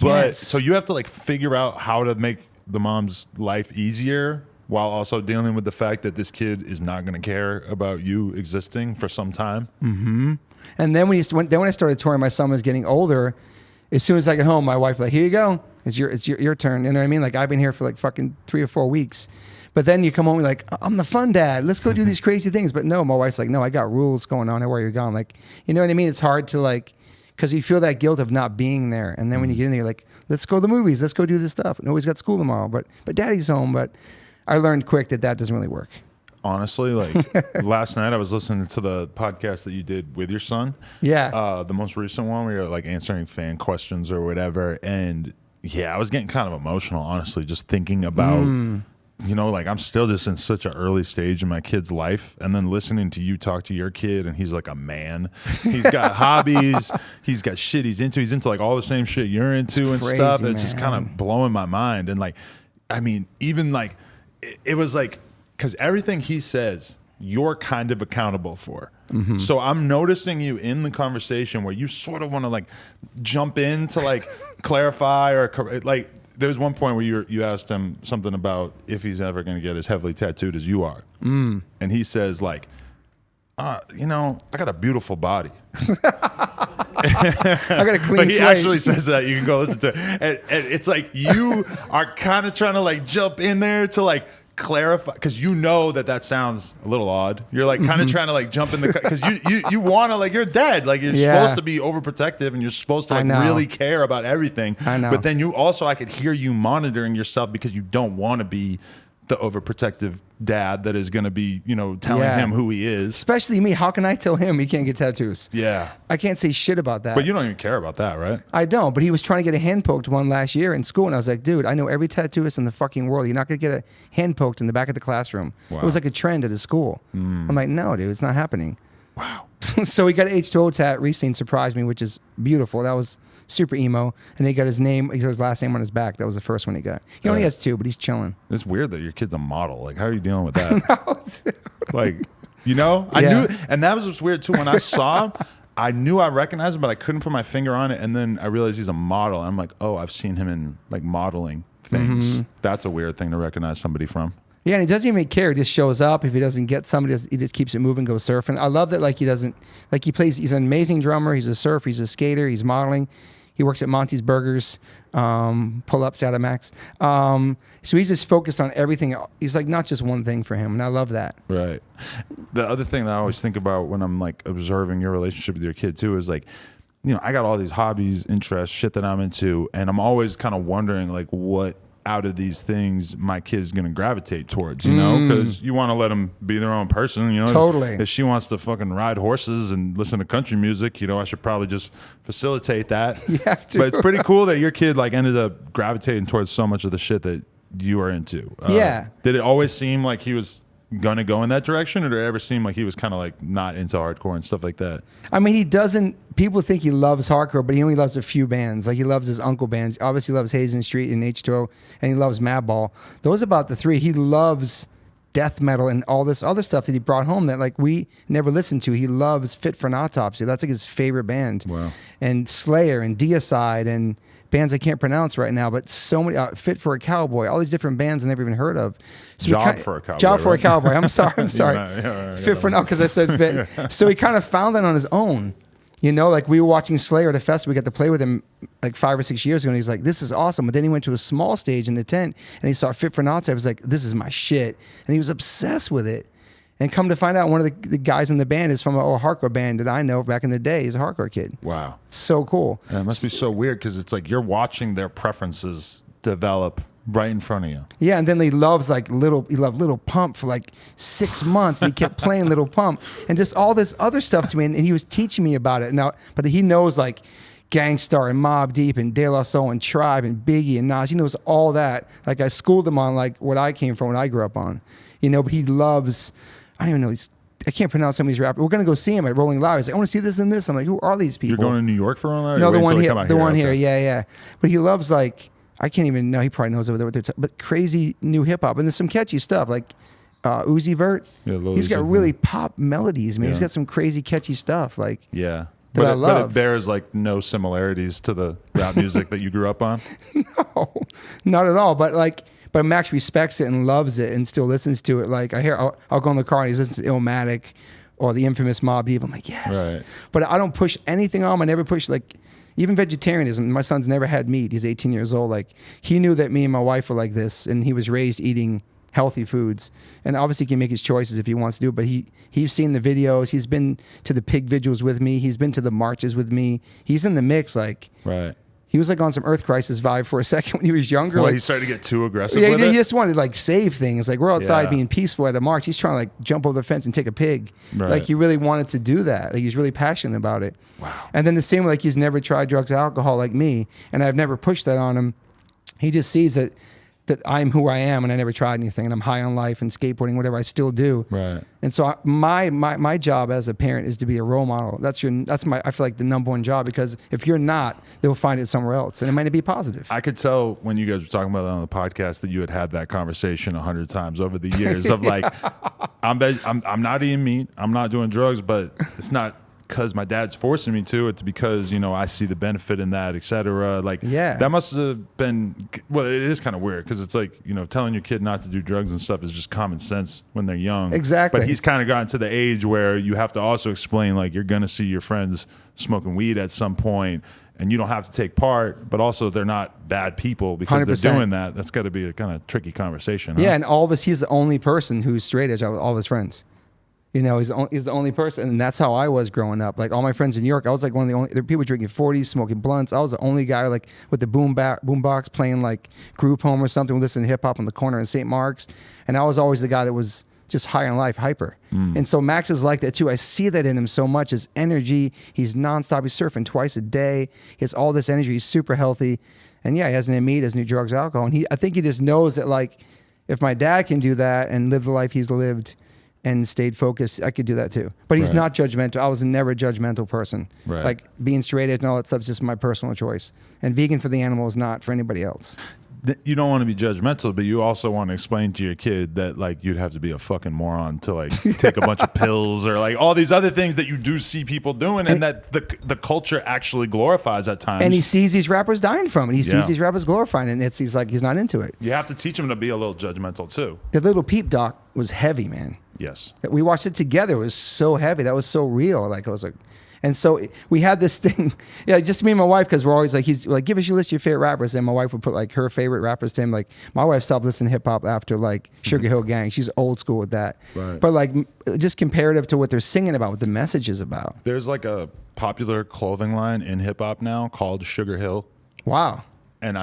But so you have to like figure out how to make the mom's life easier while also dealing with the fact that this kid is not going to care about you existing for some time. Mm-hmm. And then when I started touring, my son was getting older. As soon as I get home, my wife was like, here you go. It's your turn. You know what I mean? Like I've been here for like fucking 3 or 4 weeks. But then you come home and like, I'm the fun dad. Let's go do these crazy things. But no, my wife's like, no, I got rules going on everywhere you're gone. Like, you know what I mean? It's hard to like, because you feel that guilt of not being there. And then when you get in there, you're like, let's go to the movies. Let's go do this stuff. Nobody's got school tomorrow, but daddy's home. But I learned quick that doesn't really work. Honestly, like last night I was listening to the podcast that you did with your son. Yeah. The most recent one where you're like answering fan questions or whatever. And yeah, I was getting kind of emotional, honestly, just thinking about you know, like I'm still just in such an early stage in my kid's life, and then listening to you talk to your kid, and he's like a man. He's got hobbies. He's got shit he's into. He's into like all the same shit you're into and crazy, stuff. man. It's just kind of blowing my mind. And like, I mean, even like, it was like, because everything he says, you're kind of accountable for. So I'm noticing you in the conversation where you sort of want to like jump in to like clarify or like. There's one point where you asked him something about if he's ever going to get as heavily tattooed as you are. And he says like, you know, I got a beautiful body. I got a clean Like he slate. actually says that. You can go listen to it. And it's like you are kind of trying to like jump in there to like clarify, because you know that sounds a little odd. You're like kind of trying to like jump in the, because you want to, like, you're dead, like you're supposed to be overprotective and you're supposed to like really care about everything. I know. But then you also, I could hear you monitoring yourself because you don't want to be the overprotective dad that is going to be, you know, telling him who he is. Especially me. How can I tell him he can't get tattoos? Yeah. I can't say shit about that. But you don't even care about that, right? I don't. But he was trying to get a hand poked one last year in school. And I was like, dude, I know every tattooist in the fucking world. You're not going to get a hand poked in the back of the classroom. Wow. It was like a trend at his school. I'm like, no, dude, it's not happening. Wow. So he got an H2O tat recently and surprised me, which is beautiful. That was super emo. And he got his name, he got his last name on his back. That was the first one he got. He only has 2, but he's chilling. It's weird that your kid's a model. Like, how are you dealing with that? No, Like, you know, I knew, and that was what's weird too. When I saw him, I knew I recognized him, but I couldn't put my finger on it. And then I realized he's a model. And I'm like, oh, I've seen him in like modeling things. That's a weird thing to recognize somebody from. Yeah, and he doesn't even care. He just shows up. If he doesn't get somebody, he just keeps it moving, goes surfing. I love that. Like, he doesn't, like, he plays, he's an amazing drummer. He's a surfer. He's a skater. He's modeling. He works at Monty's Burgers, pull-ups out of Max. So he's just focused on everything. He's like not just one thing for him, and I love that. Right. The other thing that I always think about when I'm like observing your relationship with your kid too is like, you know, I got all these hobbies, interests, shit that I'm into, and I'm always kind of wondering like what out of these things my kid's going to gravitate towards, you know, because you want to let them be their own person, you know. Totally. If she wants to fucking ride horses and listen to country music, you know, I should probably just facilitate that. You have to. But it's pretty cool that your kid like ended up gravitating towards so much of the shit that you are into. Yeah. Did it always seem like he was gonna go in that direction, or did it ever seem like he was kind of like not into hardcore and stuff like that? I mean, he doesn't. People think he loves hardcore, but he only loves a few bands. Like, he loves his uncle bands. Obviously, he loves Hazen Street and H2O, and he loves Madball. Those are about the 3. He loves death metal and all this other stuff that he brought home that like we never listened to. He loves Fit for an Autopsy. That's like his favorite band. Wow. And Slayer and Deicide and bands I can't pronounce right now, but so many, Fit for a Cowboy, all these different bands I never even heard of. So Job for a Cowboy. Job for a right? Cowboy. I'm sorry. Yeah, Fit for now, because I said Fit. So he kind of found that on his own. You know, like we were watching Slayer at a festival. We got to play with him like 5 or 6 years ago, and he's like, "This is awesome." But then he went to a small stage in the tent, and he saw Fit for Naughty. I was like, "This is my shit," and he was obsessed with it. And come to find out, one of the guys in the band is from a hardcore band that I know back in the day. He's a hardcore kid. Wow, it's so cool. And it must be so weird because it's like you're watching their preferences develop right in front of you. Yeah, and then he loves like Little Pump for like 6 months, and he kept playing Little Pump and just all this other stuff to me, and he was teaching me about it. Now, but he knows like Gangstar and Mobb Deep and De La Soul and Tribe and Biggie and Nas. He knows all that. Like, I schooled him on like what I came from, what I grew up on, you know. But he loves, I don't even know, I can't pronounce some of these rappers. We're gonna go see him at Rolling Loud. He's like, I want to see this and this. I'm like, who are these people? You're going to New York for all that? No, the one here. The one here. Okay. Yeah. But he loves like, I can't even know. He probably knows what they're but crazy new hip hop, and there's some catchy stuff like Uzi Vert. Yeah, he's got really pop melodies. Man, he's got some crazy catchy stuff. Like, yeah, that I love. But it bears like no similarities to the rap music that you grew up on. No, not at all. But Max respects it and loves it and still listens to it. Like, I'll go in the car and he's listening to Illmatic or the infamous Mobb Deep. I'm like, yes. Right. But I don't push anything on him. I never push like. even vegetarianism. My son's never had meat. He's 18 years old. Like, he knew that me and my wife were like this, and he was raised eating healthy foods. And obviously he can make his choices if he wants to do it, but he's seen the videos. He's been to the pig vigils with me. He's been to the marches with me. He's in the mix. Like, right. He was like on some Earth Crisis vibe for a second when he was younger. Well, like, he started to get too aggressive yeah, with he it. just wanted to like save things. Like, we're outside Yeah. being peaceful at a march. He's trying to like jump over the fence and take a pig. Right. Like, he really wanted to do that. Like, he's really passionate about it. Wow. And then the same, like, he's never tried drugs or alcohol like me, and I've never pushed that on him. He just sees that I'm who I am, and I never tried anything, and I'm high on life and skateboarding, whatever I still do. Right. And so my job as a parent is to be a role model. That's I feel like the number one job, because if you're not, they'll find it somewhere else, and it might not be positive. I could tell when you guys were talking about that on the podcast that you had that conversation 100 times over the years of like, I'm not eating meat, I'm not doing drugs, but it's not because my dad's forcing me to. It's because, you know, I see the benefit in that, etc. Like, yeah, that must have been, well, it is kind of weird because it's like, you know, telling your kid not to do drugs and stuff is just common sense when they're young. Exactly. But he's kind of gotten to the age where you have to also explain, like, you're going to see your friends smoking weed at some point, and you don't have to take part, but also they're not bad people because 100%. they're doing that. That's got to be a kind of tricky conversation. Yeah, huh? and all of us, he's the only person who's straight edge out of all of his friends. You know, he's the only person, and that's how I was growing up. Like, all my friends in New York, I was like one of the only. There were people drinking 40s, smoking blunts. I was the only guy like with the boombox playing like Group Home or something, listening to hip hop on the corner in St. Mark's, and I was always the guy that was just high on life, hyper. And so Max is like that too. I see that in him so much. His energy, he's nonstop. He's surfing twice a day. He has all this energy. He's super healthy, and yeah, he hasn't meat, has new drugs, alcohol, and I think he just knows that, like, if my dad can do that and live the life he's lived and stayed focused, I could do that too. But he's Right. not judgmental. I was never a judgmental person. Right. Like, being straight edge and all that stuff is just my personal choice. And vegan for the animal is not for anybody else. You don't want to be judgmental, but you also want to explain to your kid that, like, you'd have to be a fucking moron to, like, take a bunch of pills or like all these other things that you do see people doing, and that the culture actually glorifies at times. And he sees these rappers dying from it. He Yeah. sees these rappers glorifying it, and he's like, he's not into it. You have to teach him to be a little judgmental too. The Little Peep doc was heavy, man. Yes. We watched it together. It was so heavy. That was so real. Like, I was like, and so we had this thing, yeah, just me and my wife, because we're always like, he's like, give us your list of your favorite rappers. And my wife would put like her favorite rappers to him. Like, my wife stopped listening to hip hop after like Sugar Hill Gang. She's old school with that. Right. But like, just comparative to what they're singing about, what the message is about. There's like a popular clothing line in hip hop now called Sugar Hill, Wow. and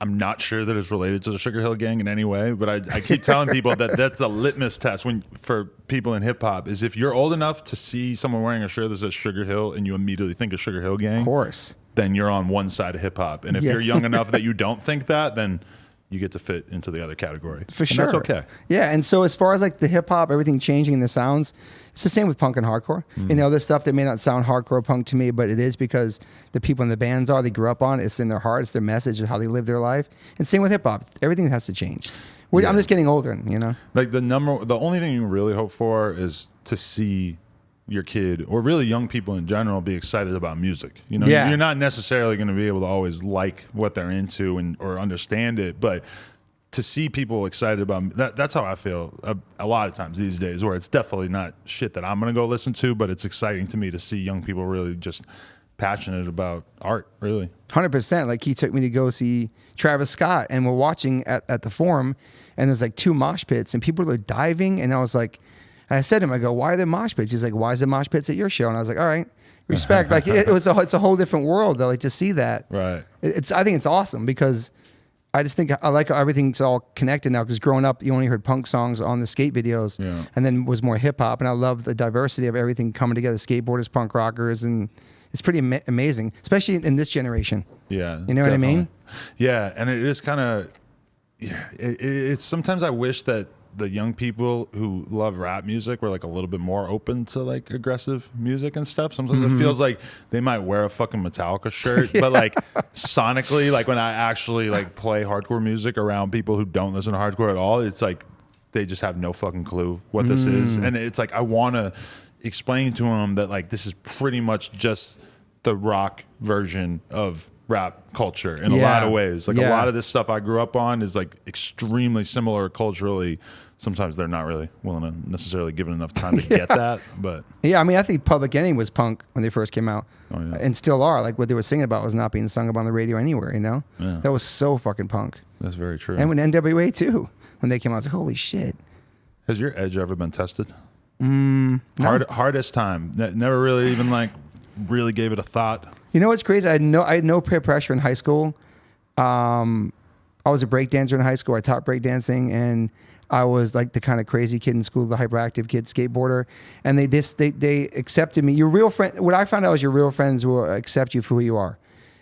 I'm not sure that it's related to the Sugar Hill Gang in any way, but I keep telling people that that's a litmus test for people in hip hop, is if you're old enough to see someone wearing a shirt that says Sugar Hill and you immediately think of Sugar Hill Gang, Of course. then you're on one side of hip hop. And if Yeah. you're young enough that you don't think that, then you get to fit into the other category. For And sure. that's okay. Yeah, and so as far as like the hip hop, everything changing in the sounds, it's the same with punk and hardcore. You know, there's stuff that may not sound hardcore punk to me, but it is because the people in the bands they grew up on it. It's in their heart. It's their message of how they live their life. And same with hip hop. Everything has to change. I'm just getting older, you know? Like the only thing you really hope for is to see your kid, or really young people in general, be excited about music. You know, Yeah. you're not necessarily going to be able to always like what they're into or understand it, but to see people excited about that's how I feel a lot of times these days, where it's definitely not shit that I'm going to go listen to, but it's exciting to me to see young people really just passionate about art, really. 100%. Like, he took me to go see Travis Scott, and we're watching at the Forum, and there's like 2 mosh pits, and people are diving, and I was like, and I said to him, I go, why are there mosh pits? He's like, why is there mosh pits at your show? And I was like, all right, respect. Like, it's a whole different world though, like, to see that. Right. I think it's awesome, because I just think I like how everything's all connected now, because growing up, you only heard punk songs on the skate videos, Yeah. and then was more hip hop. And I love the diversity of everything coming together, skateboarders, punk rockers, and it's pretty amazing, especially in this generation. Yeah. You know what I mean? Yeah. And it is kind of, it's sometimes I wish that the young people who love rap music were like a little bit more open to like aggressive music and stuff. Sometimes it feels like they might wear a fucking Metallica shirt, but like sonically, like when I actually like play hardcore music around people who don't listen to hardcore at all, it's like they just have no fucking clue what this is. And it's like I want to explain to them that like this is pretty much just the rock version of rap culture in a lot of ways. Like a lot of this stuff I grew up on is like extremely similar culturally. Sometimes they're not really willing to necessarily give it enough time to get that. But yeah, I mean, I think Public Enemy was punk when they first came out, and still are. Like what they were singing about was not being sung up on the radio anywhere. You know, that was so fucking punk. That's very true. And when NWA too, when they came out, I was like, holy shit. Has your edge ever been tested? No. Hardest time. Never really even like really gave it a thought. You know what's crazy? I had no peer pressure in high school. I was a break dancer in high school. I taught break dancing, and I was like the kind of crazy kid in school, the hyperactive kid, skateboarder. And they accepted me. Your real friend. What I found out was your real friends will accept you for who you are.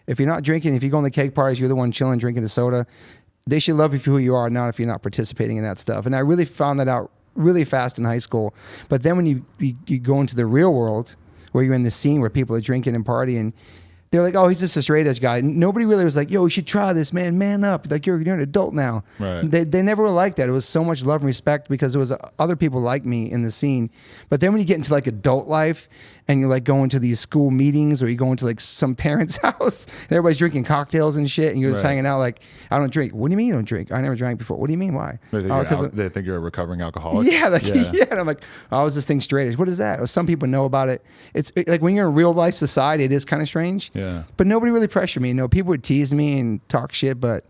If you're not drinking, if you go on the keg parties, you're the one chilling, drinking a soda. They should love you for who you are, not if you're not participating in that stuff. And I really found that out really fast in high school. But then when you go into the real world, where you're in the scene where people are drinking and partying, they're like, oh, he's just a straight edge guy. Nobody really was like, yo, you should try this, man up. Like, you're an adult now. Right. They never were like that. It was so much love and respect because there was other people like me in the scene. But then when you get into like adult life and you're like going to these school meetings or you go into like some parent's house and everybody's drinking cocktails and shit and you're just hanging out like, I don't drink. What do you mean you don't drink? I never drank before. What do you mean? Why? They think you're a recovering alcoholic. Yeah. And I'm like, oh, I was this thing straight edge. What is that? Well, some people know about it. It's like when you're in real life society, it is kind of strange. Yeah. But nobody really pressured me. You know, people would tease me and talk shit, but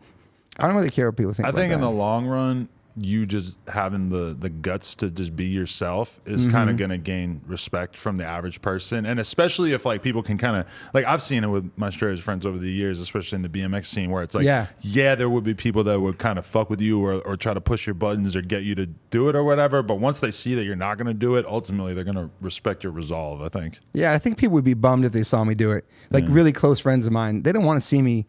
I don't really care what people think. I think in the long run, you just having the guts to just be yourself is kind of going to gain respect from the average person. And especially if like people can kind of like, I've seen it with my straight edge friends over the years, especially in the BMX scene where it's like, yeah, there would be people that would kind of fuck with you or try to push your buttons or get you to do it or whatever. But once they see that you're not going to do it, ultimately they're going to respect your resolve, I think. Yeah, I think people would be bummed if they saw me do it. Like really close friends of mine, they don't want to see me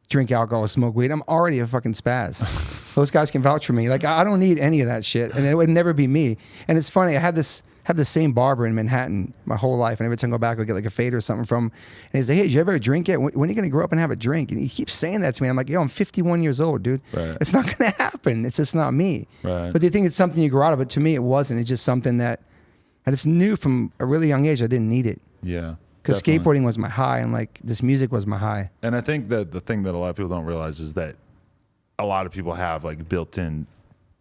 drink alcohol, smoke weed. I'm already a fucking spaz. Those guys can vouch for me. Like I don't need any of that shit, and it would never be me. And it's funny. I had the same barber in Manhattan my whole life, and every time I go back, I get like a fade or something from. And he's like, "Hey, did you ever drink yet? When are you gonna grow up and have a drink?" And he keeps saying that to me. I'm like, "Yo, I'm 51 years old, dude. Right. It's not gonna happen. It's just not me." Right. But they think it's something you grow out of. But to me, it wasn't. It's just something that I just knew from a really young age. I didn't need it. Yeah. Because skateboarding was my high, and like this music was my high. And I think that the thing that a lot of people don't realize is that a lot of people have like built-in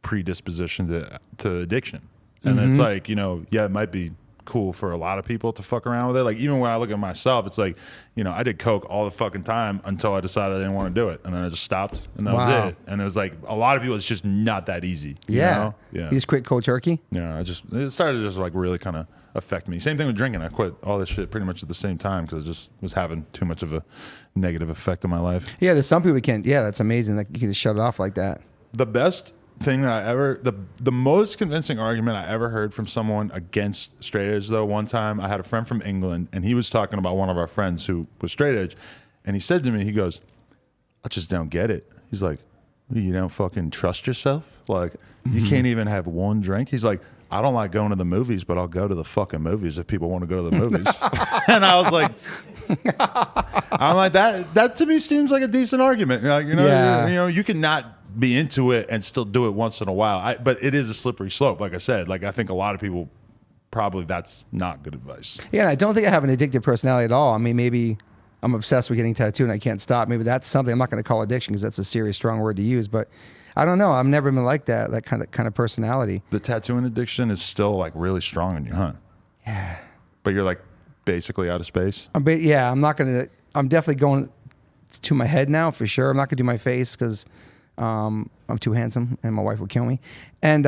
predisposition to addiction. And it's like, you know, yeah, it might be cool for a lot of people to fuck around with it. Like even when I look at myself, it's like, you know, I did coke all the fucking time until I decided I didn't want to do it. And then I just stopped and that was it. And it was like a lot of people, it's just not that easy. You know? You just quit cold turkey? Yeah, it started to just like really kind of affect me. Same thing with drinking. I quit all this shit pretty much at the same time because it just was having too much of a negative effect on my life. Yeah, there's some people who can't. Yeah, that's amazing. Like you can just shut it off like that. The best thing that the most convincing argument I ever heard from someone against straight edge, though, one time I had a friend from England and he was talking about one of our friends who was straight edge, and he said to me, he goes, "I just don't get it." He's like, "You don't fucking trust yourself? Like you can't even have one drink?" He's like, "I don't like going to the movies, but I'll go to the fucking movies if people want to go to the movies." And I was like, I'm like, that to me seems like a decent argument. Like, you know, you can not be into it and still do it once in a while. But it is a slippery slope. Like I said, like I think a lot of people probably that's not good advice. Yeah, I don't think I have an addictive personality at all. I mean, maybe I'm obsessed with getting tattooed and I can't stop. Maybe that's something. I'm not going to call addiction because that's a serious, strong word to use, but I don't know. I've never been like that kind of personality. The tattooing addiction is still like really strong in you, huh? Yeah. But you're like basically out of space? I'm definitely going to my head now for sure. I'm not going to do my face because I'm too handsome and my wife would kill me. And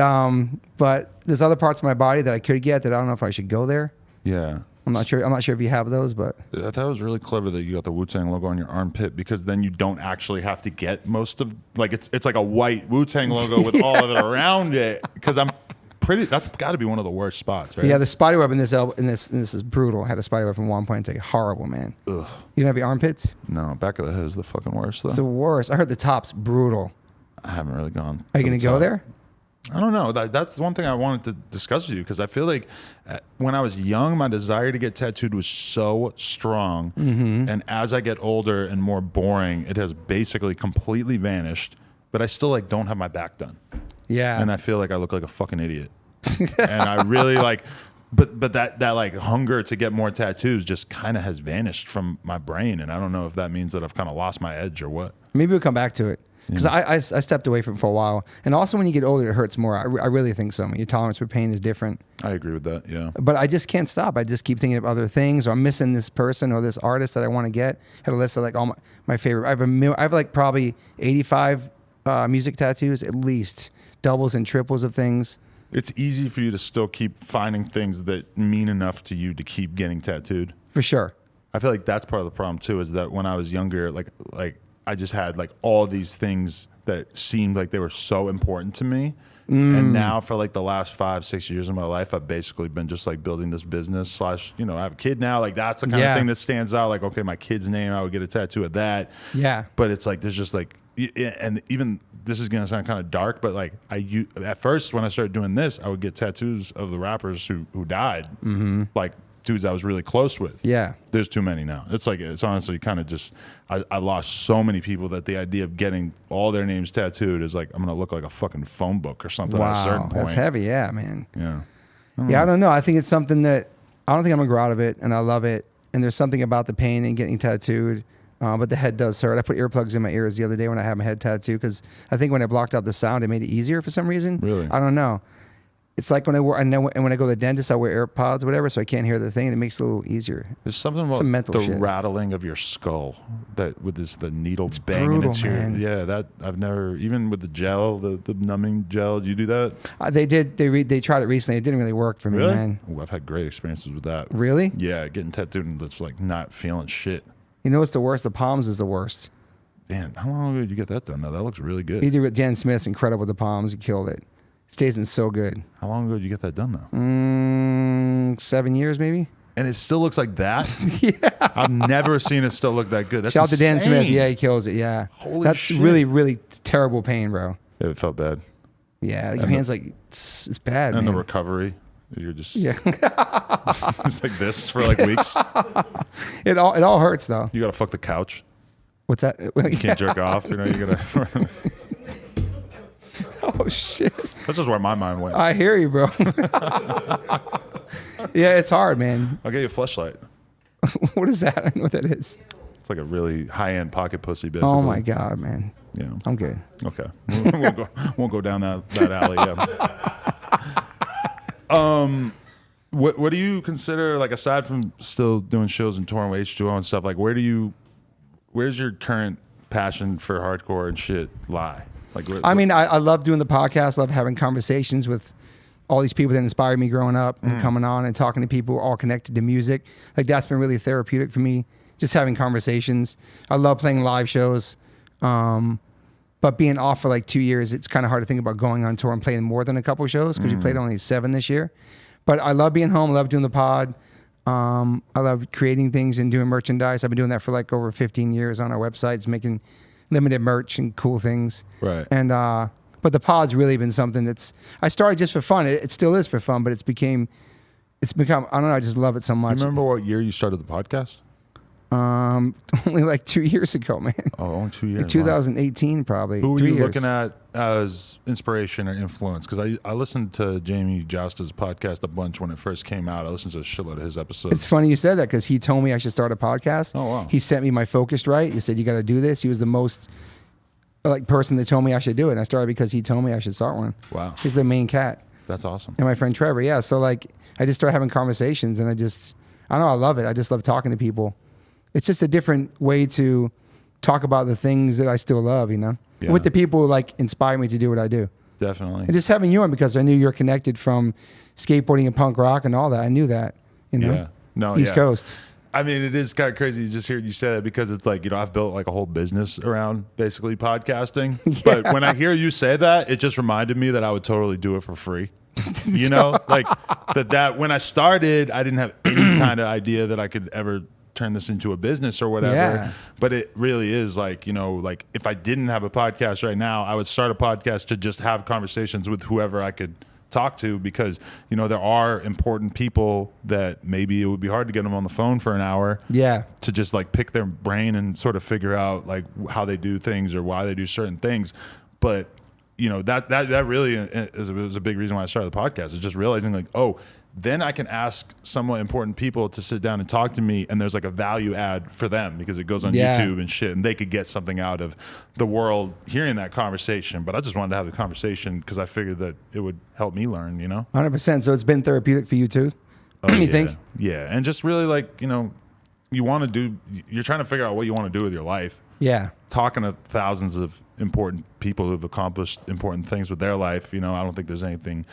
but there's other parts of my body that I could get that I don't know if I should go there. Yeah. I'm not sure if you have those, but I thought it was really clever that you got the Wu-Tang logo on your armpit because then you don't actually have to get most of like it's like a white Wu-Tang logo with all of it around it. Because that's got to be one of the worst spots, right? Yeah, the spider web in this is brutal. I had a spider web from one point. It's like horrible, man. Ugh. You don't have your armpits? No, back of the head is the fucking worst though. It's the worst. I heard the top's brutal. I haven't really gone. Are you gonna go there? I don't know. That's one thing I wanted to discuss with you because I feel like when I was young, my desire to get tattooed was so strong. And as I get older and more boring, it has basically completely vanished. But I still like don't have my back done. Yeah. And I feel like I look like a fucking idiot. And I really like but that like hunger to get more tattoos just kind of has vanished from my brain, and I don't know if that means that I've kind of lost my edge or what. Maybe we'll come back to it. Because I stepped away from it for a while. And also when you get older, it hurts more. I really think so. Your tolerance for pain is different. I agree with that, yeah. But I just can't stop. I just keep thinking of other things, or I'm missing this person or this artist that I want to get. I had a list of like all my favorite. I have like probably 85 music tattoos, at least doubles and triples of things. It's easy for you to still keep finding things that mean enough to you to keep getting tattooed. For sure. I feel like that's part of the problem too, is that when I was younger, like I just had like all these things that seemed like they were so important to me. And now for like the last 5-6 years of my life, I've basically been just like building this business / I have a kid now. Like that's the kind of thing that stands out. Like, okay, my kid's name, I would get a tattoo of that. Yeah. But it's like, there's just like, and even this is going to sound kind of dark, but like at first when I started doing this, I would get tattoos of the rappers who died. Like, dudes I was really close with. Yeah. There's too many now. It's like, it's honestly kind of just, I lost so many people that the idea of getting all their names tattooed is like, I'm going to look like a fucking phone book or something at a certain point. That's heavy. Yeah, man. Yeah. I don't know. I think it's something that, I don't think I'm going to grow out of it, and I love it. And there's something about the pain and getting tattooed, but the head does hurt. I put earplugs in my ears the other day when I had my head tattooed, because I think when I blocked out the sound, it made it easier for some reason. Really? I don't know. It's like when when I go to the dentist, I wear AirPods or whatever, so I can't hear the thing, and it makes it a little easier. There's something about the rattling of your skull that with the needle banging brutal, into your, man. yeah, that I've never, even with the gel, the numbing gel, do you do that? They tried it recently. It didn't really work for me, Really? man. Ooh, I've had great experiences with that. Really? Yeah, getting tattooed and just like not feeling shit. You know what's the worst? The palms is the worst. Damn, how long ago did you get that done? No, that looks really good. He did with Dan Smith's incredible with the palms. He killed it. Stays in so good. How long ago did you get that done though? 7 years maybe. And it still looks like that? Yeah. I've never seen it still look that good. That's Shout out to Dan insane. Smith. Yeah, he kills it. Yeah. Holy That's shit. really, really terrible pain, bro. Yeah, it felt bad. Yeah, your hands like it's bad, And man. the recovery, you're just it's like this for like weeks. It all hurts though. You gotta fuck the couch. What's that? You can't jerk off. You know, you gotta. Oh shit! That's just where my mind went. I hear you, bro. Yeah, it's hard, man. I'll get you a fleshlight. What is that? I don't know what that is. It's like a really high-end pocket pussy, basically. Oh my god, man. Yeah. I'm good. Okay. Won't go down that alley. Yeah. What do you consider, like, aside from still doing shows and touring with H2O and stuff, like where's your current passion for hardcore and shit lie? Like, I mean, I love doing the podcast. Love having conversations with all these people that inspired me growing up and coming on and talking to people all connected to music. Like, that's been really therapeutic for me. Just having conversations. I love playing live shows. But being off for like 2 years, it's kind of hard to think about going on tour and playing more than a couple shows, because we played only 7 this year. But I love being home. I love doing the pod. I love creating things and doing merchandise. I've been doing that for like over 15 years on our websites, making limited merch and cool things. Right. And but the pod's really been something I started just for fun. It still is for fun, but it's become, I don't know, I just love it so much. Do you remember what year you started the podcast? Only like 2 years ago, man. Oh, only 2 years. Like 2018 probably. Who were 3 you years. looking at as inspiration or influence? Because I listened to Jamie Josta's podcast a bunch when it first came out. I listened to a shitload of his episodes. It's funny you said that, because he told me I should start a podcast. Oh, wow. He sent me my Focusrite. He said, you got to do this. He was the most person that told me I should do it. And I started because he told me I should start one. Wow. He's the main cat. That's awesome. And my friend Trevor. Yeah. So like, I just started having conversations, and I don't know, I love it. I just love talking to people. It's just a different way to talk about the things that I still love, you know, Yeah. with the people who like inspire me to do what I do. Definitely. And just having you on, because I knew you're connected from skateboarding and punk rock and all that. I knew that, you know, Yeah. No, East yeah. Coast. I mean, it is kind of crazy to just hear you say that, because it's like, I've built like a whole business around basically podcasting. Yeah. But when I hear you say that, it just reminded me that I would totally do it for free. You know, like that when I started, I didn't have any kind of idea that I could ever turn this into a business or whatever. Yeah. But it really is like, like if I didn't have a podcast right now, I would start a podcast to just have conversations with whoever I could talk to, because there are important people that maybe it would be hard to get them on the phone for an hour. Yeah. To just like pick their brain and sort of figure out like how they do things or why they do certain things. But you know, that really was a big reason why I started the podcast, is just realizing like, oh, then I can ask somewhat important people to sit down and talk to me, and there's like a value add for them because it goes on YouTube and shit, and they could get something out of the world hearing that conversation. But I just wanted to have the conversation because I figured that it would help me learn, you know? 100%. So it's been therapeutic for you too? Oh, you think? Yeah. And just really like, you know, you're trying to figure out what you want to do with your life. Yeah. Talking to thousands of important people who've accomplished important things with their life, you know, I don't think there's anything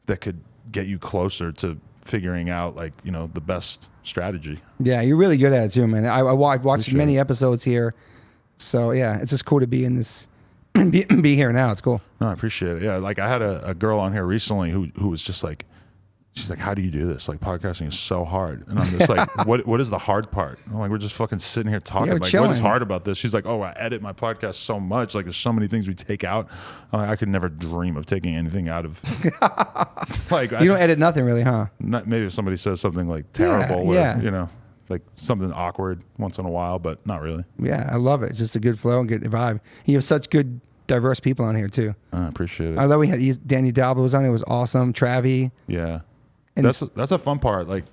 that could get you closer to figuring out, like, you know, the best strategy. Yeah, you're really good at it too, man. I watched many episodes here, so yeah, it's just cool to be in this, be here now. It's cool. No, I appreciate it. Yeah, like I had a girl on here recently who was just like, she's like, how do you do this? Like, podcasting is so hard. And I'm just like, what is the hard part? I'm like, we're just fucking sitting here talking. Like, chilling. what is hard about this? She's like, oh, I edit my podcast so much. Like, there's so many things we take out. I'm like, I could never dream of taking anything out of. Like, you don't edit nothing really, huh? Maybe if somebody says something like terrible, or, you know, like something awkward once in a while, but not really. Yeah, I love it. It's just a good flow and good vibe. You have such good, diverse people on here too. I appreciate it. I love we had Danny Dalba was on. It was awesome. Travie. Yeah. And that's a fun part. Like,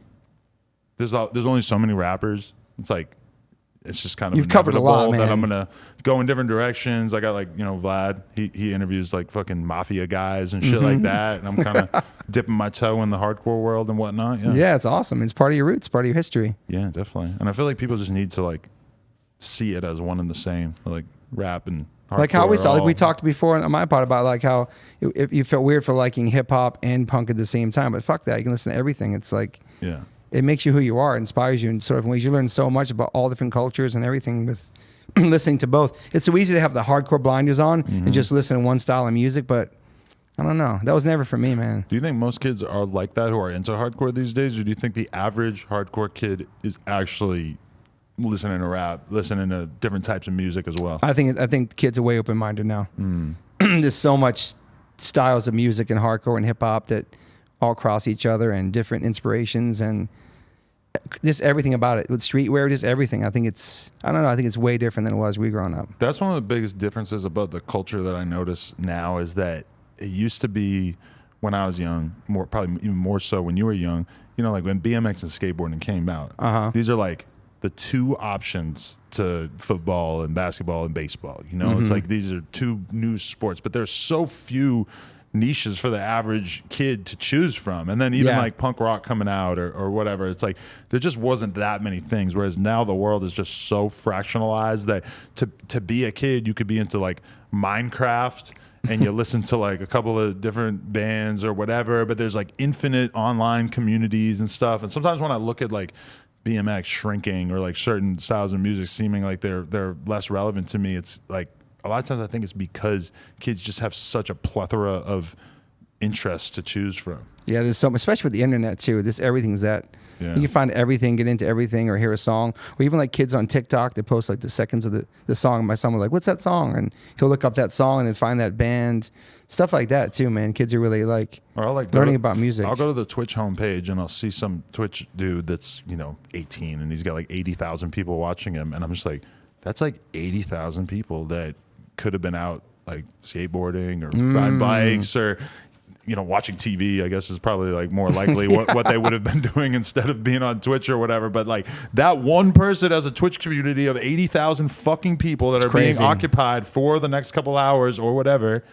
there's only so many rappers. It's like, it's just kind of You've covered a lot, man. That I'm gonna go in different directions. I got like, you know, Vlad. He interviews like fucking mafia guys and shit like that, and I'm kind of dipping my toe in the hardcore world and whatnot. Yeah, it's awesome. It's part of your roots, part of your history. Yeah, definitely. And I feel like people just need to like see it as one and the same, like rap and hardcore. Like how we saw, like we talked before on my pod about like how if you felt weird for liking hip hop and punk at the same time, but fuck that, you can listen to everything. It's like, yeah, it makes you who you are, inspires you in sort of ways. You learn so much about all different cultures and everything with listening to both. It's so easy to have the hardcore blinders on and just listen to one style of music, but I don't know. That was never for me, man. Do you think most kids are like that who are into hardcore these days, or do you think the average hardcore kid is actually listening to rap, listening to different types of music as well? I think kids are way open-minded now. There's so much styles of music and hardcore and hip hop that all cross each other and different inspirations and just everything about it with streetwear, just everything. I think it's way different than it was we growing up. That's one of the biggest differences about the culture that I notice now, is that it used to be when I was young, probably even more so when you were young, you know, like when BMX and skateboarding came out, these are like the two options to football and basketball and baseball. You know, it's like these are two new sports, but there's so few niches for the average kid to choose from. And then even like punk rock coming out or whatever, it's like there just wasn't that many things. Whereas now the world is just so fractionalized that to be a kid, you could be into like Minecraft and you listen to like a couple of different bands or whatever, but there's like infinite online communities and stuff. And sometimes when I look at like BMX shrinking or like certain styles of music seeming like they're less relevant to me, it's like a lot of times I think it's because kids just have such a plethora of interests to choose from. Yeah, there's so much, especially with the internet too. Everything's that. Yeah. You can find everything, get into everything, or hear a song. Or even like kids on TikTok, they post like the seconds of the song. My son was like, "What's that song?" And he'll look up that song and then find that band. Stuff like that too, man. Kids are really like learning about music. I'll go to the Twitch homepage and I'll see some Twitch dude that's, you know, 18 and he's got like 80,000 people watching him, and I'm just like, that's like 80,000 people that could have been out like skateboarding or riding bikes or, you know, watching TV, I guess is probably like more likely what they would have been doing instead of being on Twitch or whatever. But like that one person has a Twitch community of 80,000 fucking people that are being occupied for the next couple hours or whatever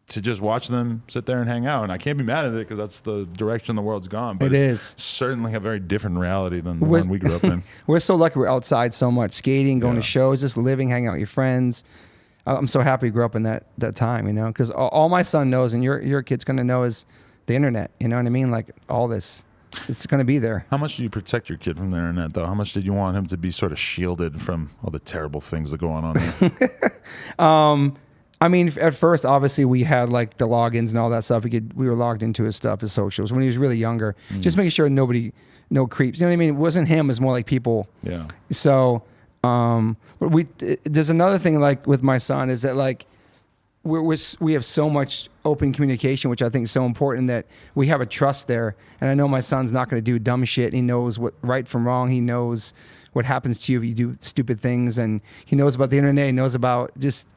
to just watch them sit there and hang out. And I can't be mad at it because that's the direction the world's gone. But it's certainly a very different reality than the one we grew up in. We're so lucky we're outside so much, skating, going to shows, just living, hanging out with your friends. I'm so happy to grow up in that time, you know, because all my son knows and your kid's going to know is the internet, you know what I mean? Like all this, it's going to be there. How much do you protect your kid from the internet, though? How much did you want him to be sort of shielded from all the terrible things that go on there? I mean, at first, obviously, we had like the logins and all that stuff. We were logged into his stuff, his socials when he was really younger, just making sure no creeps. You know what I mean? It wasn't him; it was more like people. Yeah. So, there's another thing like with my son is that like we have so much open communication, which I think is so important that we have a trust there. And I know my son's not going to do dumb shit. He knows what right from wrong. He knows what happens to you if you do stupid things, and he knows about the internet. He knows about just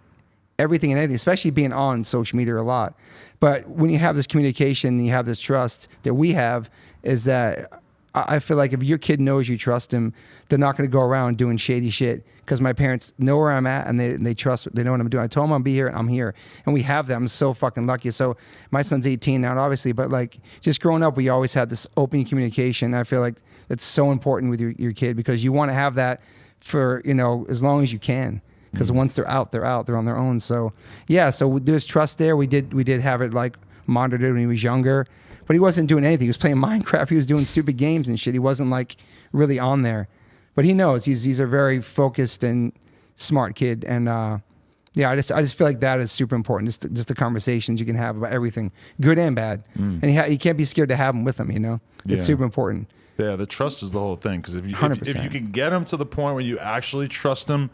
everything and anything, especially being on social media a lot. But when you have this communication and you have this trust that we have, is that I feel like if your kid knows you trust him, they're not going to go around doing shady shit, because my parents know where I'm at and they trust, they know what I'm doing. I told them I'll be here and I'm here, and we have that. I'm so fucking lucky. So my son's 18 now, obviously, but like just growing up, we always had this open communication. I feel like that's so important with your kid, because you want to have that for, you know, as long as you can. Because once they're out, they're on their own. So yeah, so there's trust there. We did have it like monitored when he was younger, but he wasn't doing anything. He was playing Minecraft. He was doing stupid games and shit. He wasn't like really on there, but he knows he's a very focused and smart kid. And yeah, I just feel like that is super important. Just the conversations you can have about everything, good and bad, and you can't be scared to have them with him. You know, it's super important. Yeah, the trust is the whole thing. Because if you can get him to the point where you actually trust him,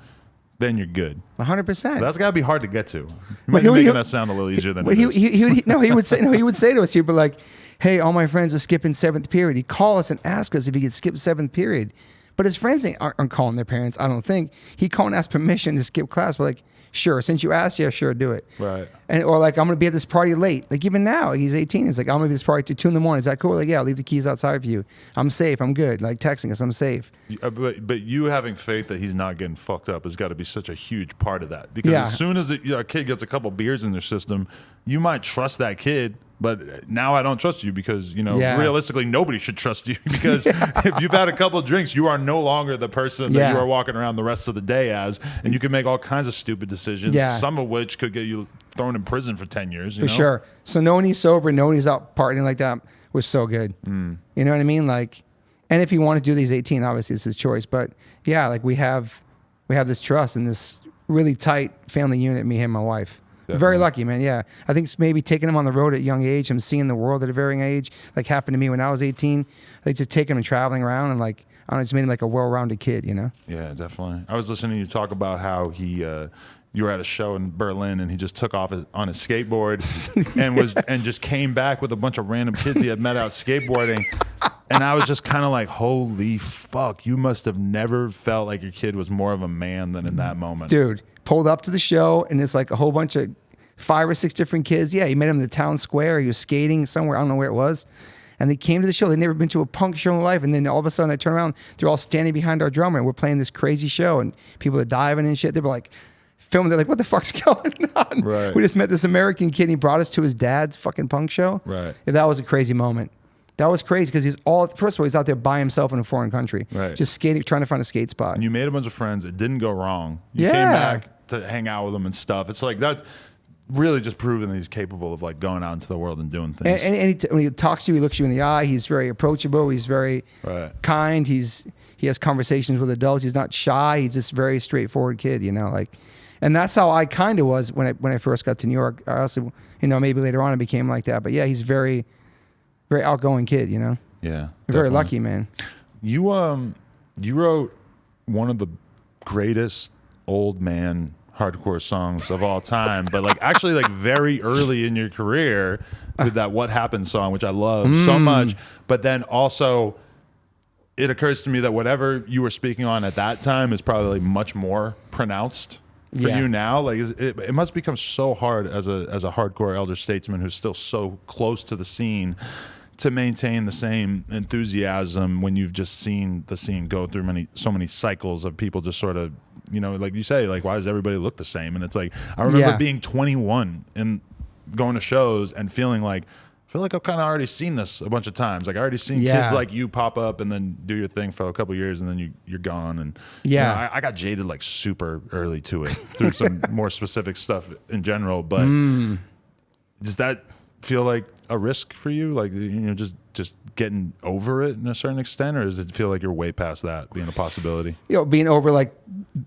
then you're good. 100%. That's got to be hard to get to. You might be making that sound a little easier than it is. He would say to us, he'd be like, hey, all my friends are skipping 7th period. He'd call us and ask us if he could skip 7th period. But his friends aren't calling their parents, I don't think. He'd call and ask permission to skip class. We're like, sure, since you asked, yeah, sure, do it. Right. Or like, I'm going to be at this party late. Like even now, he's 18. He's like, I'm going to be at this party till 2 in the morning. Is that cool? Like, yeah, I'll leave the keys outside for you. I'm safe. I'm good. Like texting us, I'm safe. But you having faith that he's not getting fucked up has got to be such a huge part of that. Because as soon as a kid gets a couple beers in their system, you might trust that kid. But now I don't trust you because, you know, realistically, nobody should trust you because if you've had a couple of drinks, you are no longer the person that you are walking around the rest of the day as. And you can make all kinds of stupid decisions, some of which could get you thrown in prison for 10 years. For sure. So knowing he's sober, knowing he's out partying like that was so good. You know what I mean? Like, and if he wanted to do these 18, obviously it's his choice. But yeah, like we have this trust and this really tight family unit, me and my wife. Definitely. Very lucky, man. Yeah. I think it's maybe taking him on the road at a young age, him seeing the world at a very young age, like happened to me when I was 18. Like just taking him and traveling around and like, I don't know, it's made him like a well-rounded kid, you know? Yeah, definitely. I was listening to you talk about how you were at a show in Berlin and he just took off on his skateboard and just came back with a bunch of random kids he had met out skateboarding. And I was just kind of like, holy fuck, you must have never felt like your kid was more of a man than in that moment. Dude, pulled up to the show and it's like a whole bunch of 5 or 6 different kids. Yeah, he met him in the town square. He was skating somewhere. I don't know where it was. And they came to the show. They'd never been to a punk show in their life. And then all of a sudden I turn around, they're all standing behind our drummer and we're playing this crazy show and people are diving and shit. They were like, filming. They're like, what the fuck's going on? Right. We just met this American kid. He brought us to his dad's fucking punk show. Right. Yeah, that was a crazy moment. That was crazy because first of all, he's out there by himself in a foreign country. Right. Just skating, trying to find a skate spot. And you made a bunch of friends. It didn't go wrong. You came back to hang out with them and stuff. It's like, that's really just proving that he's capable of like going out into the world and doing things. And when he talks to you, he looks you in the eye. He's very approachable. He's very kind. He has conversations with adults. He's not shy. He's just a very straightforward kid, you know, like. And that's how I kind of was when I first got to New York. I also, you know, maybe later on I became like that. But yeah, he's very, very outgoing kid, you know? Yeah. Very lucky, man. You wrote one of the greatest old man hardcore songs of all time, but like actually like very early in your career with that What Happened song, which I love so much. But then also it occurs to me that whatever you were speaking on at that time is probably much more pronounced for you now. Like it must become so hard as a hardcore elder statesman who's still so close to the scene to maintain the same enthusiasm when you've just seen the scene go through so many cycles of people just sort of, you know, like you say, like, why does everybody look the same? And it's like, I remember being 21 and going to shows and feeling like, I feel like I've kind of already seen this a bunch of times. Like I already seen kids like you pop up and then do your thing for a couple of years and then you're gone. And you know, I got jaded like super early to it through some more specific stuff in general. But does that feel like a risk for you? Like, you know, just getting over it in a certain extent, or does it feel like you're way past that being a possibility? You know, being over like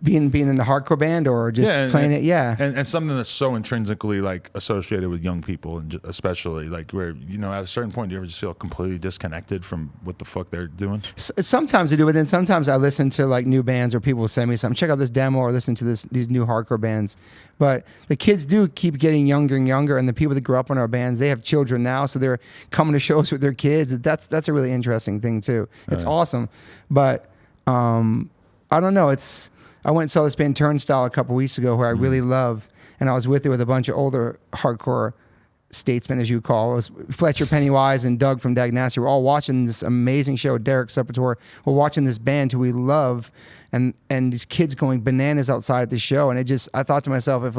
being in a hardcore band or just playing it. Yeah. And something that's so intrinsically like associated with young people, and especially like where, you know, at a certain point, do you ever just feel completely disconnected from what the fuck they're doing? Sometimes I do, but then sometimes I listen to like new bands or people will send me something, check out this demo or listen to these new hardcore bands. But the kids do keep getting younger and younger, and the people that grew up in our bands, they have children now, so they're coming to shows with their kids. That's a really interesting thing too. It's awesome. But I don't know. I went and saw this band Turnstile a couple weeks ago, who I really love, and I was with a bunch of older hardcore statesmen, as you call. It was Fletcher Pennywise and Doug from Dagnassi. We're all watching this amazing show. Derek Serpentore. We're watching this band who we love, and these kids going bananas outside at the show. And I thought to myself, if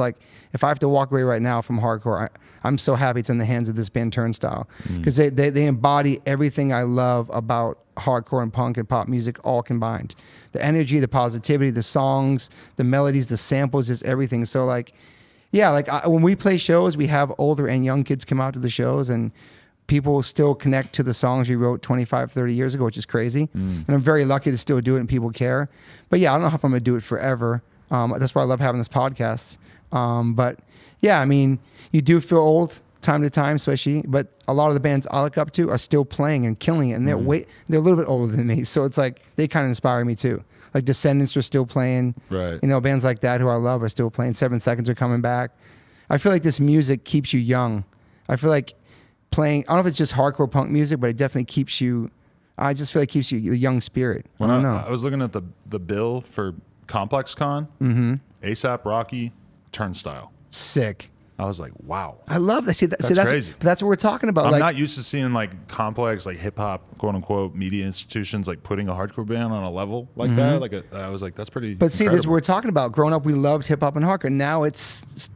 I have to walk away right now from hardcore, I'm so happy it's in the hands of this band Turnstile, because they embody everything I love about hardcore and punk and pop music all combined. The energy, the positivity, the songs, the melodies, the samples, just everything. So when we play shows, we have older and young kids come out to the shows, and people still connect to the songs we wrote 25, 30 years ago, which is crazy. And I'm very lucky to still do it and people care. But yeah, I don't know if I'm going to do it forever. That's why I love having this podcast. But yeah, I mean, you do feel old time to time, especially, but a lot of the bands I look up to are still playing and killing it, and they're a little bit older than me. So it's like, they kind of inspire me too. Like Descendants are still playing. Right. You know, bands like that who I love are still playing. 7 Seconds are coming back. I feel like this music keeps you young. I feel like playing, I don't know if it's just hardcore punk music, but it definitely keeps you, I just feel like it keeps you a young spirit. I don't know. I was looking at the bill for Complex Con, ASAP Rocky, Turnstile. Sick. I was like, wow. I love that. That's crazy. But that's what we're talking about. I'm not used to seeing like complex, like hip hop, quote unquote, media institutions like putting a hardcore band on a level like that. I was like, that's pretty. But see, this is what we're talking about. Growing up, we loved hip hop and hardcore. Now it's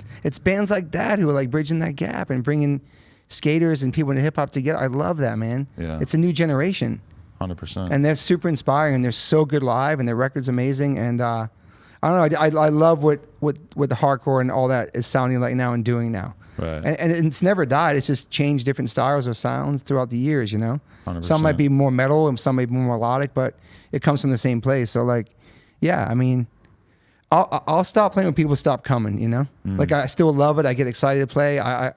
bands like that who are like bridging that gap and bringing skaters and people into hip hop together. I love that, man. Yeah. It's a new generation. 100%. And they're super inspiring, and they're so good live, and their record's amazing. And I don't know, I love what the hardcore and all that is sounding like now and doing now. Right. And it's never died. It's just changed different styles or sounds throughout the years, you know? 100%. Some might be more metal and some might be more melodic, but it comes from the same place. So like, yeah, I mean, I'll stop playing when people stop coming, you know? Like I still love it. I get excited to play. I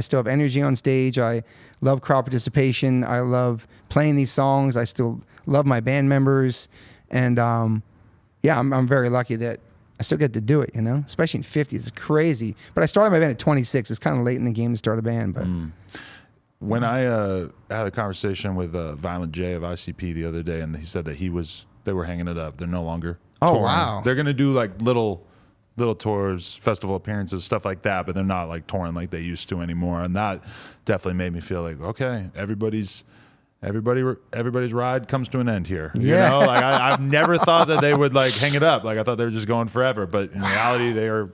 still have energy on stage. I love crowd participation. I love playing these songs. I still love my band members. And yeah, I'm very lucky that I still get to do it, you know? Especially in 50s. It's crazy. But I started my band at 26. It's kind of late in the game to start a band, but... When I had a conversation with Violent J of ICP the other day, and he said that they were hanging it up. They're no longer touring. Wow. They're going to do like little tours, festival appearances, stuff like that, but they're not like touring like they used to anymore. And that definitely made me feel like, okay, everybody's ride comes to an end here. Yeah. You know, like I've never thought that they would like hang it up. Like I thought they were just going forever, but in reality, they are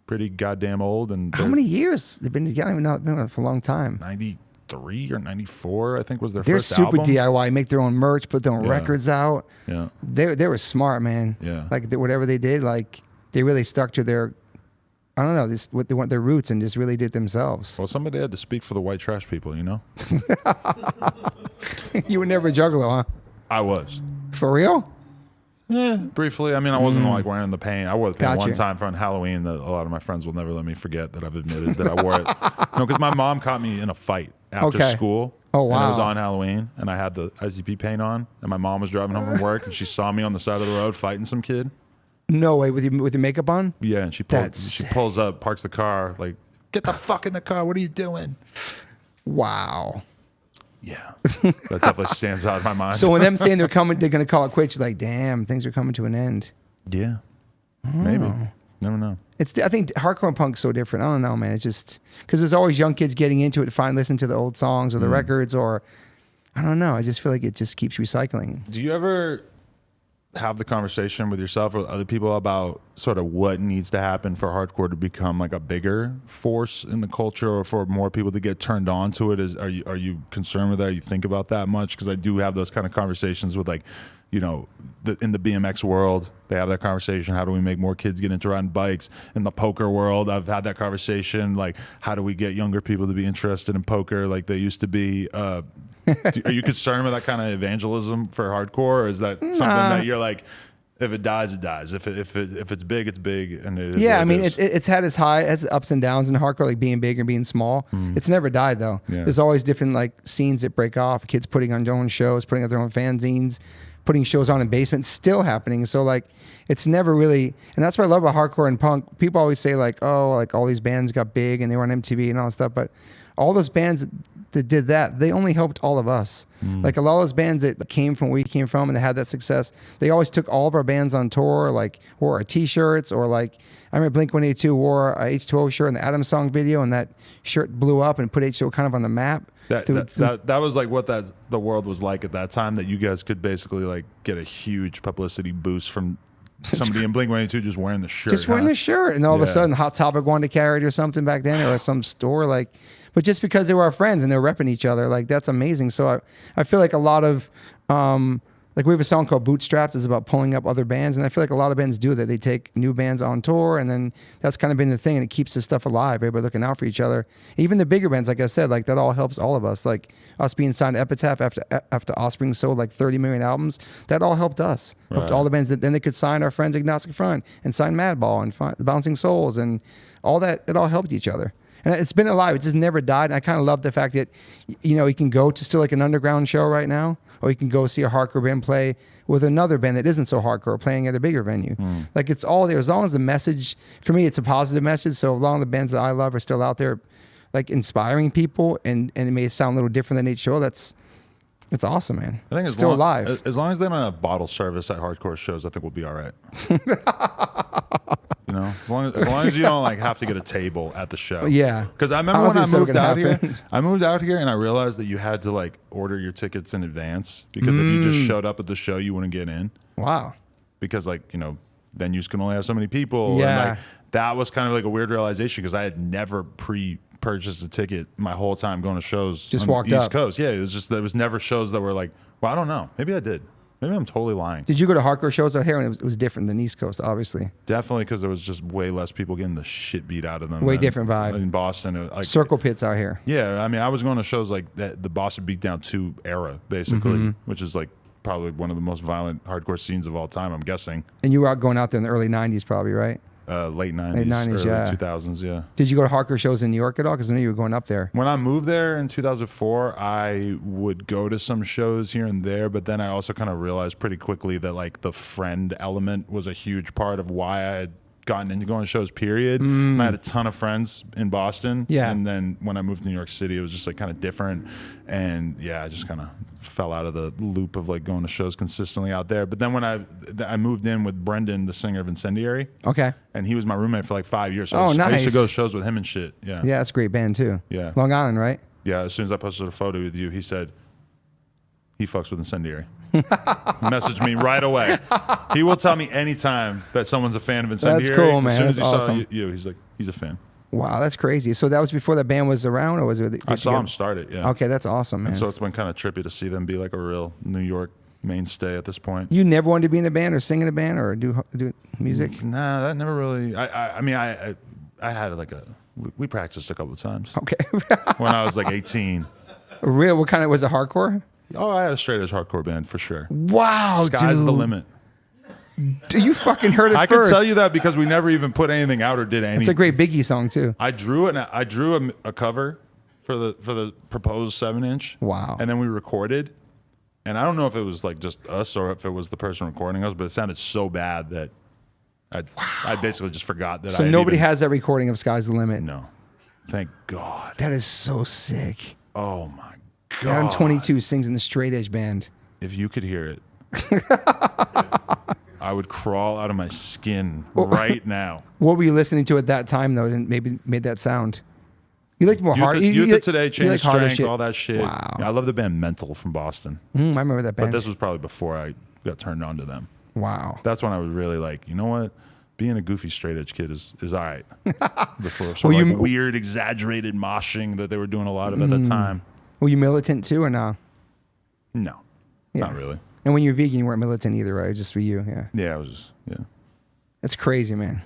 pretty goddamn old. And how many years they've been together? They've been together for a long time. 93 or 94, I think was their They're first super album. DIY, make their own merch, put their own records out. Yeah. They were smart, man. Yeah. Like whatever they did, like they really stuck to their, I don't know, what they want, their roots, and just really did themselves. Well, somebody had to speak for the white trash people, you know? You were never a juggalo, huh? I was. For real? Yeah, briefly. I mean, I wasn't like wearing the paint. I wore the paint Gotcha. one time for Halloween that a lot of my friends will never let me forget that I've admitted that I wore it. No, because my mom caught me in a fight after school. Oh, wow. And it was on Halloween, and I had the ICP paint on, and my mom was driving home from work, and she saw me on the side of the road fighting some kid. No way, with your makeup on? Yeah, and she pulls up, parks the car, like, get the fuck in the car. What are you doing? Wow. Yeah, that definitely stands out in my mind. So when them saying they're going to call it quits, you're like, damn, things are coming to an end. Yeah, maybe. Never know. I think hardcore and punk's so different. I don't know, man. It's just because there's always young kids getting into it, listen to the old songs or the records, or I don't know. I just feel like it just keeps recycling. Do you ever have the conversation with yourself or with other people about sort of what needs to happen for hardcore to become like a bigger force in the culture, or for more people to get turned on to it? Are you concerned with that? You think about that much? Because I do have those kind of conversations with, like, you know, in the BMX world, they have that conversation. How do we make more kids get into riding bikes? In the poker world, I've had that conversation. Like, how do we get younger people to be interested in poker like they used to be? Are you concerned with that kind of evangelism for hardcore, or is that something that you're like, if it dies, it dies. If it's big, it's big, and it is. Yeah, I mean, it's had its ups and downs in hardcore, like being big and being small. It's never died though. Yeah. There's always different like scenes that break off. Kids putting on their own shows, putting out their own fanzines, putting shows on in basements, still happening. So like, it's never really, and that's what I love about hardcore and punk. People always say like, oh, like all these bands got big and they were on MTV and all that stuff, but all those bands that did that, they only helped all of us. Like a lot of those bands that came from where we came from and they had that success, they always took all of our bands on tour, like wore our t-shirts, or like I remember Blink-182 wore a H2O shirt in the Adam Song video, and that shirt blew up and put H2O kind of on the map. That was like what the world was like at that time, that you guys could basically like get a huge publicity boost from somebody in Blink-182 just wearing the shirt. Just wearing the shirt, and all of a sudden Hot Topic wanted to carry it or something back then, or some store, like, but just because they were our friends and they're repping each other, like that's amazing. So I feel like a lot of like we have a song called Bootstrapped. It's about pulling up other bands, and I feel like a lot of bands do that. They take new bands on tour, and then that's kind of been the thing, and it keeps this stuff alive. Everybody looking out for each other. Even the bigger bands, like I said, like that all helps all of us. Like us being signed to Epitaph after Offspring sold like 30 million albums, that all helped us. Helped all the bands. That then they could sign our friends Agnostic Front and sign Madball and the Bouncing Souls and all that. It all helped each other. And it's been alive. It just never died. And I kind of love the fact that, you know, you can go to still like an underground show right now, or you can go see a hardcore band play with another band that isn't so hardcore playing at a bigger venue. Like it's all there. As long as the message, for me, it's a positive message. So as long as the bands that I love are still out there, like inspiring people, and it may sound a little different than H2O, that's awesome, man. I think it's still alive. As long as they don't have bottle service at hardcore shows, I think we'll be all right. You know, as long as you don't like have to get a table at the show. Yeah. Because I remember when I moved out here, and I realized that you had to like order your tickets in advance, because if you just showed up at the show, you wouldn't get in. Wow. Because like, you know, venues can only have so many people. Yeah. And like that was kind of like a weird realization, because I had never purchased a ticket my whole time going to shows just on walked the East up. Coast. Yeah, it was just, there was never shows that were like, well, I don't know. Maybe I did. Maybe I'm totally lying. Did you go to hardcore shows out here? And it was different than East Coast, obviously. Definitely, because there was just way less people getting the shit beat out of them. Way different vibe. In Boston. Like, Circle pits out here. Yeah, I mean, I was going to shows like that, the Boston Beatdown 2 era, basically, which is like probably one of the most violent hardcore scenes of all time, I'm guessing. And you were going out there in the early 90s probably, right? Late 90s, early 2000s, yeah. Did you go to hardcore shows in New York at all? Because I knew you were going up there. When I moved there in 2004, I would go to some shows here and there, but then I also kind of realized pretty quickly that like the friend element was a huge part of why I had gotten into going to shows, period. And I had a ton of friends in Boston. Yeah. And then when I moved to New York City, it was just like kind of different. And yeah, I just kind of fell out of the loop of like going to shows consistently out there. But then when I moved in with Brendan, the singer of Incendiary. Okay. And he was my roommate for like 5 years. So nice. I used to go to shows with him and shit. Yeah. Yeah, that's a great band too. Yeah. Long Island, right? Yeah. As soon as I posted a photo with you, he said, he fucks with Incendiary. Message me right away. He will tell me anytime that someone's a fan of Incendiary. That's cool, man. As soon as he awesome. saw you, he's like, he's a fan. Wow, that's crazy. So that was before that band was around, or was it? I saw him start it, yeah. Okay, that's awesome, man. And so it's been kind of trippy to see them be like a real New York mainstay at this point. You never wanted to be in a band or sing in a band or do music? Nah, that never really. I mean, I had like we practiced a couple of times. Okay. When I was like 18. Real? What kind of, was it hardcore? Oh, I had a straight edge hardcore band for sure. Wow, Sky's dude. the limit. You fucking heard it I first. can tell you that because we never even put anything out or did anything. It's a great Biggie song too. I drew a cover for the proposed 7-inch. Wow. And then we recorded, and I don't know if it was like just us or if it was the person recording us, but it sounded so bad that I basically just forgot that. So nobody has that recording of Sky's the Limit. No, thank God. That is so sick. Oh my God. Adam 22 sings in the straight edge band. If you could hear it. I would crawl out of my skin right now. What were you listening to at that time, though, and maybe made that sound? You like more hard? Youth of Today, Chain of Strength, shit. all that shit. Wow. Yeah, I love the band Mental from Boston. I remember that band. But this was probably before I got turned on to them. Wow. That's when I was really like, you know what? Being a goofy straight edge kid is all right. This sort of like weird, exaggerated moshing that they were doing a lot of at that time. Were you militant too, or no? No, not really. And when you're vegan, you weren't militant either, right? Just for you, yeah. Yeah, I was just, That's crazy, man.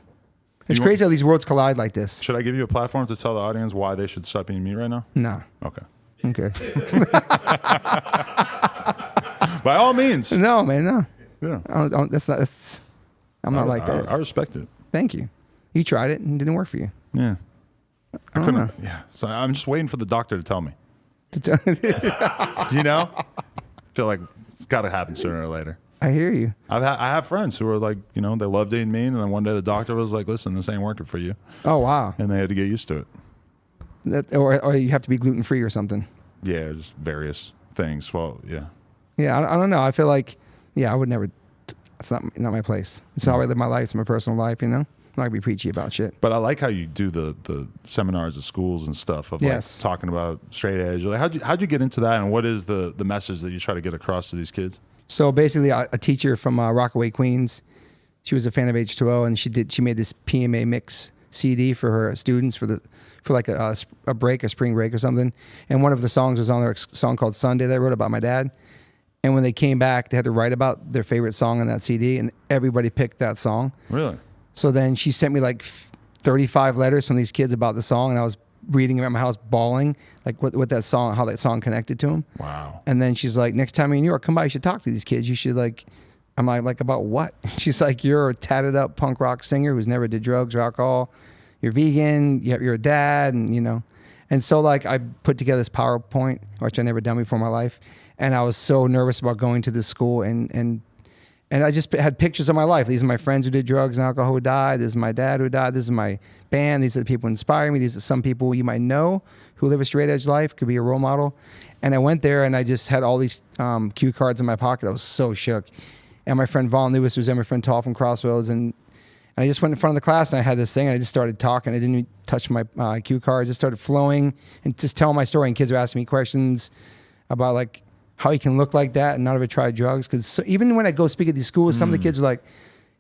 It's crazy how these worlds collide like this. Should I give you a platform to tell the audience why they should stop eating meat right now? No. Okay. Okay. By all means. No, man, no. Yeah. I'm not like that. I respect it. Thank you. You tried it and it didn't work for you. Yeah. I don't know. Yeah. So I'm just waiting for the doctor to tell me. You know? I feel like it's got to happen sooner or later. I hear you. I have friends who are like, you know, they loved eating meat, and then one day the doctor was like, listen, this ain't working for you. Oh, wow. And they had to get used to it. or you have to be gluten free or something. Yeah, just various things. Well, yeah. Yeah, I don't know. I feel like, yeah, I would never. It's not my place. It's how I live my life. It's my personal life. You know, I'm not gonna be preachy about shit. But I like how you do the seminars at schools and stuff of like talking about straight edge. Like, how'd you get into that, and what is the message that you try to get across to these kids? So basically, a teacher from Rockaway, Queens, she was a fan of H2O, and she made this PMA mix CD for her students for like a spring break or something. And one of the songs was on there, a song called Sunday that I wrote about my dad. And when they came back, they had to write about their favorite song on that CD, and everybody picked that song. Really? So then she sent me like 35 letters from these kids about the song, and I was reading them at my house, bawling, like what that song, how that song connected to them. Wow. And then she's like, next time you're in New York, come by, you should talk to these kids. You should like, I'm like, about what? She's like, you're a tatted up punk rock singer who's never did drugs or alcohol. You're vegan, you're a dad, and you know. And so like I put together this PowerPoint, which I never done before in my life. And I was so nervous about going to this school, and I just had pictures of my life. These are my friends who did drugs and alcohol who died. This is my dad who died. This is my band. These are the people who inspire me. These are some people you might know who live a straight edge life, could be a role model. And I went there and I just had all these cue cards in my pocket. I was so shook. And my friend Vaughn Lewis was there, my friend Tall from Crossroads, and I just went in front of the class and I had this thing and I just started talking. I didn't even touch my cue cards. Just started flowing and just telling my story. And kids were asking me questions about like how you can look like that and not ever try drugs. Because so even when I go speak at these schools, some of the kids were like,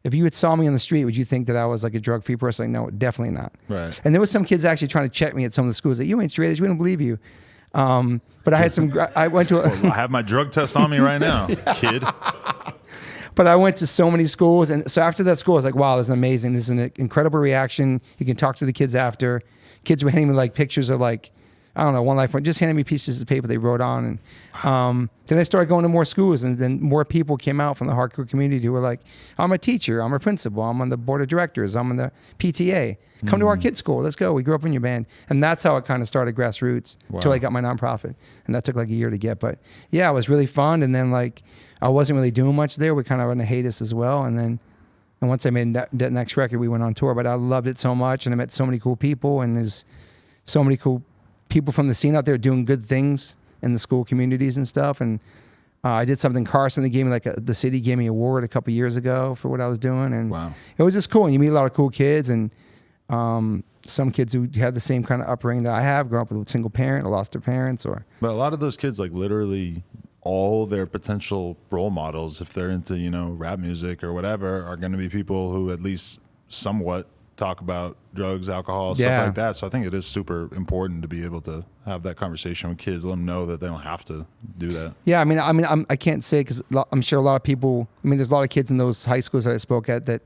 if you had saw me on the street, would you think that I was like a drug-free person? Like, no, definitely not. Right. And there was some kids actually trying to check me at some of the schools. Like, you ain't straight edge, we don't believe you. But I had some, I went to well, I have my drug test on me right now, kid. But I went to so many schools. And so after that school, I was like, wow, this is amazing. This is an incredible reaction. You can talk to the kids after. Kids were handing me like pictures of like, I don't know, one life, just handing me pieces of paper they wrote on. And then I started going to more schools, and then more people came out from the hardcore community who were like, I'm a teacher, I'm a principal, I'm on the board of directors, I'm on the PTA. Come to our kids' school, let's go. We grew up in your band. And that's how it kind of started grassroots until I got my nonprofit. And that took like a year to get. But yeah, it was really fun. And then like, I wasn't really doing much there. We kind of on a hiatus as well. And once I made that next record, we went on tour. But I loved it so much, and I met so many cool people, and there's so many cool people from the scene out there doing good things in the school communities and stuff. And I did something. Carson, they gave me the city gave me an award a couple years ago for what I was doing. And wow. It was just cool. And you meet a lot of cool kids, and some kids who had the same kind of upbringing that I have, grown up with a single parent or lost their parents. But a lot of those kids, like literally all their potential role models, if they're into, you know, rap music or whatever, are going to be people who at least somewhat talk about drugs, alcohol, stuff like that. So I think it is super important to be able to have that conversation with kids, let them know that they don't have to do that. Yeah, I can't say, because I'm sure a lot of people, there's a lot of kids in those high schools that I spoke at that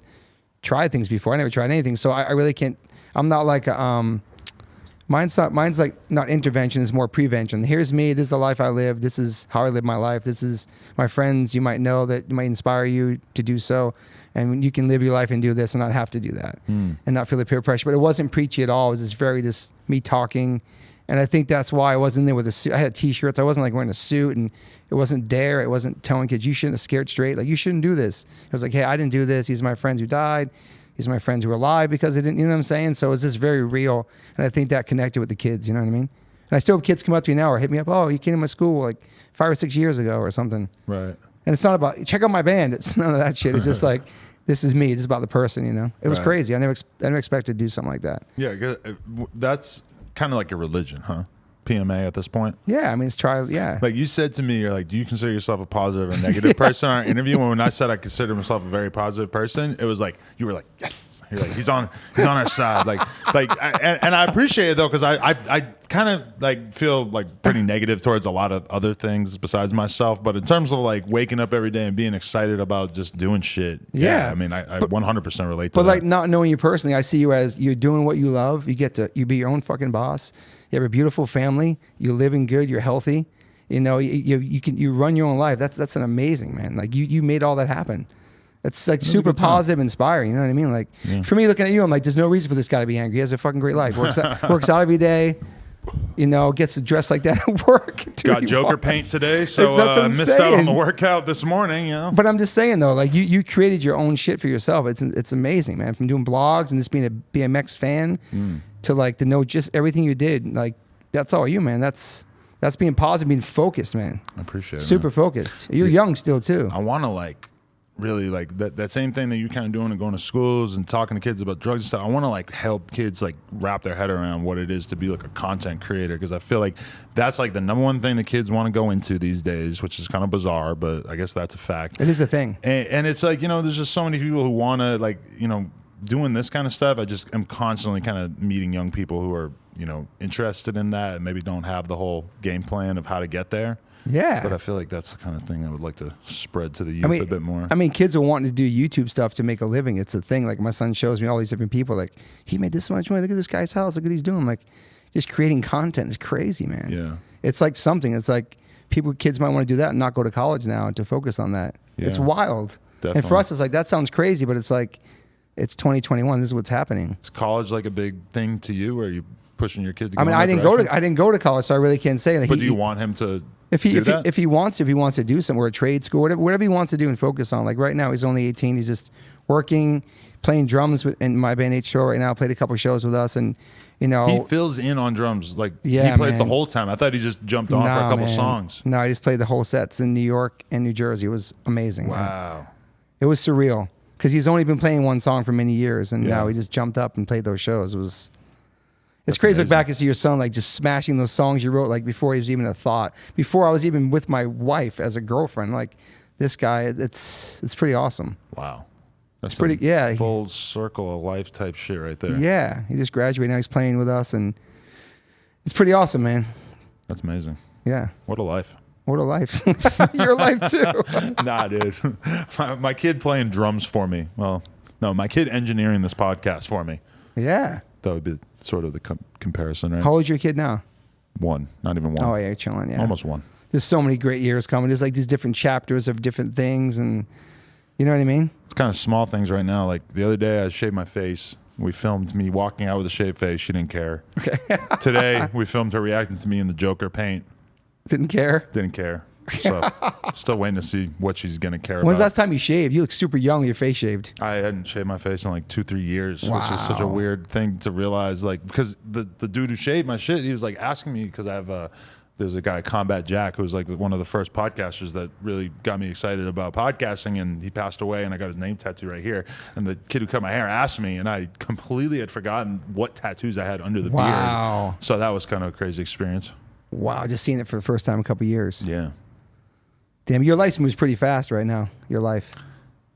tried things before. I never tried anything. So I really can't, I'm not like, mine's like not intervention, it's more prevention. Here's me, this is the life I live, this is how I live my life, this is my friends you might know that might inspire you to do so. And you can live your life and do this and not have to do that and not feel the peer pressure. But it wasn't preachy at all. It was just me talking. And I think that's why I wasn't there with a suit. I had t-shirts. I wasn't like wearing a suit, and it wasn't dare. It wasn't telling kids, you shouldn't have scared straight. Like, you shouldn't do this. It was like, hey, I didn't do this. These are my friends who died. These are my friends who are alive because they didn't, you know what I'm saying? So it was just very real. And I think that connected with the kids, you know what I mean? And I still have kids come up to me now or hit me up, oh, you came to my school like 5 or 6 years ago or something. Right. And it's not about, check out my band. It's none of that shit. It's just like, this is me. This is about the person, you know? It was crazy. I never expected to do something like that. Yeah, that's kind of like a religion, huh? PMA at this point? Yeah, it's trial, yeah. Like you said to me, you're like, do you consider yourself a positive or negative person on our interview? When I said I consider myself a very positive person, it was like, you were like, yes. You're like, he's on our side. And I appreciate it though, because I kind of like feel like pretty negative towards a lot of other things besides myself. But in terms of like waking up every day and being excited about just doing shit, I 100% relate to that. But like not knowing you personally, I see you as you're doing what you love. You be your own fucking boss. You have a beautiful family. You're living good. You're healthy. You know, you run your own life. That's an amazing, man. Like you made all that happen. It's like super positive, inspiring. You know what I mean? Like for me, looking at you, I'm like, there's no reason for this guy to be angry. He has a fucking great life. Works out every day. You know, gets dressed like that at work. Got Joker paint today, so I missed out on the workout this morning. You know? But I'm just saying though, like you created your own shit for yourself. It's amazing, man. From doing blogs and just being a BMX fan to like to know just everything you did. Like that's all you, man. That's being positive, being focused, man. I appreciate it. Super focused. You're young still too. I want to like really like that same thing that you're kind of doing and going to schools and talking to kids about drugs and stuff. I want to like help kids like wrap their head around what it is to be like a content creator, because I feel like that's like the number one thing that kids want to go into these days, which is kind of bizarre, but I guess that's a fact. It is a thing. And it's like, you know, there's just so many people who want to like, you know, doing this kind of stuff. I just am constantly kind of meeting young people who are, you know, interested in that and maybe don't have the whole game plan of how to get there. Yeah. But I feel like that's the kind of thing I would like to spread to the youth a bit more. I mean, kids are wanting to do YouTube stuff to make a living. It's a thing. Like my son shows me all these different people. Like, he made this much money. Look at this guy's house. Look what he's doing. Like, just creating content is crazy, man. Yeah. It's like something. It's like kids might want to do that and not go to college now and to focus on that. Yeah. It's wild. Definitely. And for us, it's like, that sounds crazy, but it's like, it's 2021. This is what's happening. Is college like a big thing to you? Or are you pushing your kid to go I mean, I didn't go to college, so I really can't say. But do you want him to if he wants to do something, or a trade school, whatever he wants to do and focus on. Like right now, he's only 18. He's just working, playing drums in my band H2O right now. Played a couple of shows with us, and you know he fills in on drums. Like he plays man. the whole time. I thought he just jumped on for a couple songs. No, I just played the whole sets in New York and New Jersey. It was amazing. Wow, man. It was surreal because he's only been playing one song for many years, and now he just jumped up and played those shows. It's crazy to look back and see your son like just smashing those songs you wrote like before he was even a thought. Before I was even with my wife as a girlfriend. Like this guy, it's pretty awesome. Wow. That's pretty full circle of life type shit right there. Yeah. He just graduated. Now he's playing with us, and it's pretty awesome, man. That's amazing. Yeah. What a life. What a life. Your life too. Nah, dude. My kid playing drums for me. Well, no, my kid engineering this podcast for me. Yeah. That would be sort of the comparison, right? How old is your kid now? 1, not even 1. Oh, yeah, you're chilling, yeah. Almost 1. There's so many great years coming. There's like these different chapters of different things, and you know what I mean? It's kind of small things right now. Like the other day, I shaved my face. We filmed me walking out with a shaved face. She didn't care. Okay. Today, we filmed her reacting to me in the Joker paint. Didn't care? Didn't care. So, still waiting to see what she's going to care about. When's the last time you shaved? You look super young with your face shaved. I hadn't shaved my face in like 2-3 years, wow. which is such a weird thing to realize. Like, because the dude who shaved my shit, he was like asking me, because I have there's a guy, Combat Jack, who was like one of the first podcasters that really got me excited about podcasting, and he passed away, and I got his name tattooed right here. And the kid who cut my hair asked me, and I completely had forgotten what tattoos I had under the beard. So that was kind of a crazy experience. Wow, just seeing it for the first time in a couple of years. Yeah. Damn, your life moves pretty fast right now. Your life.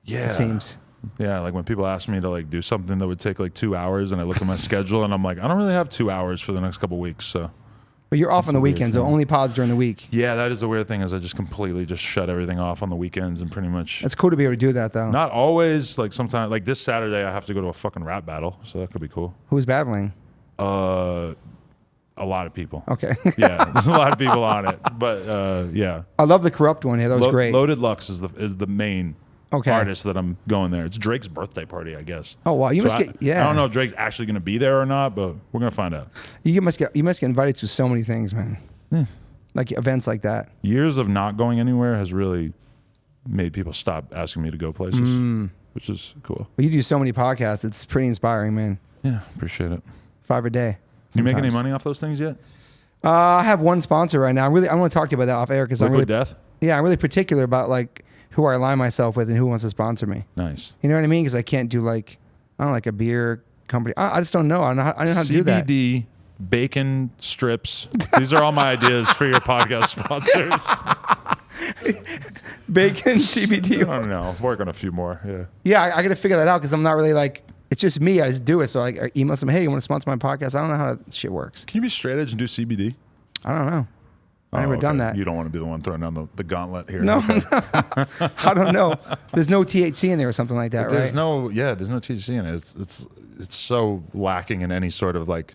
Yeah. It seems. Yeah, like when people ask me to like do something that would take like 2 hours, and I look at my schedule and I'm like, I don't really have 2 hours for the next couple of weeks. So. But you're off on the weekends, so only pods during the week. Yeah, that is the weird thing, is I just completely just shut everything off on the weekends and pretty much. It's cool to be able to do that though. Not always. Like sometimes, like this Saturday, I have to go to a fucking rap battle, so that could be cool. Who's battling? A lot of people. Okay. Yeah, there's a lot of people on it, but yeah. I love the Corrupt one. Yeah, that was great. Loaded Lux is the main artist that I'm going there. It's Drake's birthday party, I guess. Oh wow, you must I don't know if Drake's actually going to be there or not, but we're gonna find out. You must get invited to so many things, man. Yeah. Like events like that. Years of not going anywhere has really made people stop asking me to go places, which is cool. Well, you do so many podcasts. It's pretty inspiring, man. Yeah, appreciate it. 5 a day. You make any money off those things yet? I have one sponsor right now. I want to talk to you about that off air because I'm really Death. Yeah, I'm really particular about like who I align myself with and who wants to sponsor me. Nice. You know what I mean? Because I can't do like a beer company. I just don't know. I don't know how to do that. CBD, bacon strips. These are all my ideas for your podcast sponsors. Bacon, CBD. I don't know. Work on a few more. Yeah. Yeah, I got to figure that out because I'm not really like. It's just me. I just do it. So I email them, hey, you want to sponsor my podcast? I don't know how that shit works. Can you be straight edge and do CBD? I don't know. I've never done that. You don't want to be the one throwing down the gauntlet here. No, no. I don't know. There's no THC in there or something like that, right? There's no THC in it. It's so lacking in any sort of like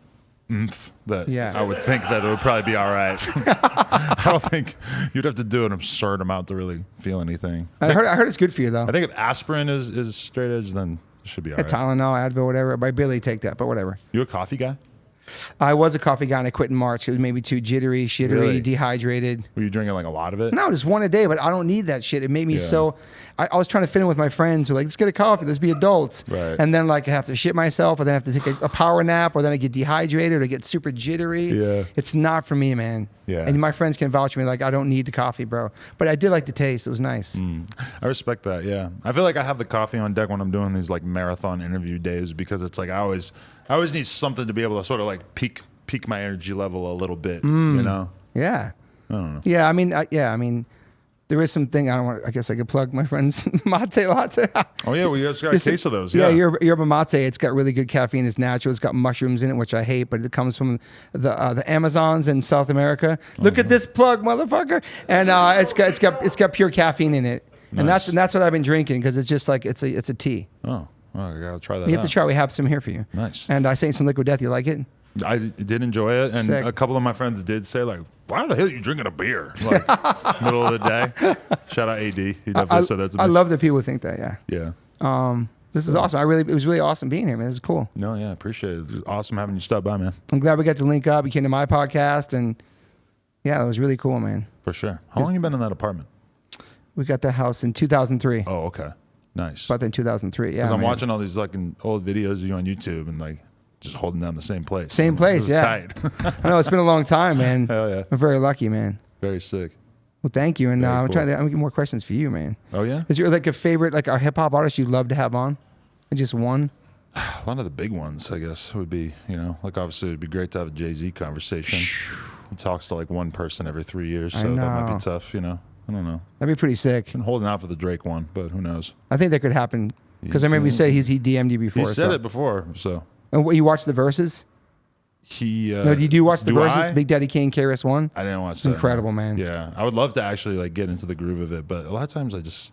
oomph that I would think that it would probably be all right. I don't think you'd have to do an absurd amount to really feel anything. I heard it's good for you though. I think if aspirin is straight edge, then it should be all right. Tylenol, Advil, whatever. I barely take that, but whatever. You a coffee guy? I was a coffee guy and I quit in March. It was maybe too jittery, shittery, Really? dehydrated. Were you drinking like a lot of it? No, just one a day, but I don't need that shit. It made me so. I was trying to fit in with my friends who are like, let's get a coffee, let's be adults. Right. And then like I have to shit myself, or then I have to take a power nap, or then I get dehydrated or get super jittery. Yeah. It's not for me, man. Yeah. And my friends can vouch for me, like, I don't need the coffee, bro. But I did like the taste. It was nice. I respect that. Yeah, I feel like I have the coffee on deck when I'm doing these like marathon interview days because it's like I always need something to be able to sort of like peak my energy level a little bit. You know? Yeah. I don't know. Yeah. I mean, there is something I guess I could plug my friend's mate latte. Oh yeah, we just got a case of those. Yeah, Yeah. yerba mate. It's got really good caffeine. It's natural. It's got mushrooms in it, which I hate, but it comes from the Amazons in South America. Look at this plug, motherfucker! And it's got pure caffeine in it, Nice. and that's what I've been drinking because it's just like it's a tea. Oh, well, I gotta try that. You have to try. We have some here for you. Nice. And I say some Liquid Death. You like it? I did enjoy it, and Sick. a couple of my friends did say like, "Why the hell are you drinking a beer?" Like middle of the day. Shout out AD. He definitely said that to me. I love that people think that. Yeah. Yeah. This is awesome. It was really awesome being here, man. This is cool. No, yeah, appreciate it. It was awesome having you stop by, man. I'm glad we got to link up. You came to my podcast, and yeah, it was really cool, man. For sure. How long you been in that apartment? We got the house in 2003. Oh, okay. Nice. Bought it in 2003. Yeah, Because I'm man. watching all these like old videos of you on YouTube and like just holding down the same place. Same place, It yeah. was tight. I know it's been a long time, man. Hell yeah. I'm very lucky, man. Very sick. Well, thank you, and Very I'm cool. trying to. I'm gonna get more questions for you, man. Oh yeah. Is there like a favorite, like our hip hop artist you'd love to have on? Just one. A lot of the big ones, I guess, would be, like obviously it'd be great to have a Jay-Z conversation. He talks to like one person every 3 years, so that might know. be tough, I don't know. That'd be pretty sick. Been holding out for the Drake one, but who knows? I think that could happen because I remember you said he DM'd you before. He said it before, so And what, you watched the verses? he. No, did you watch the do verses? I? Big Daddy Kane, KRS One. I didn't watch It's that. incredible, man. Yeah, I would love to actually like get into the groove of it, but a lot of times I just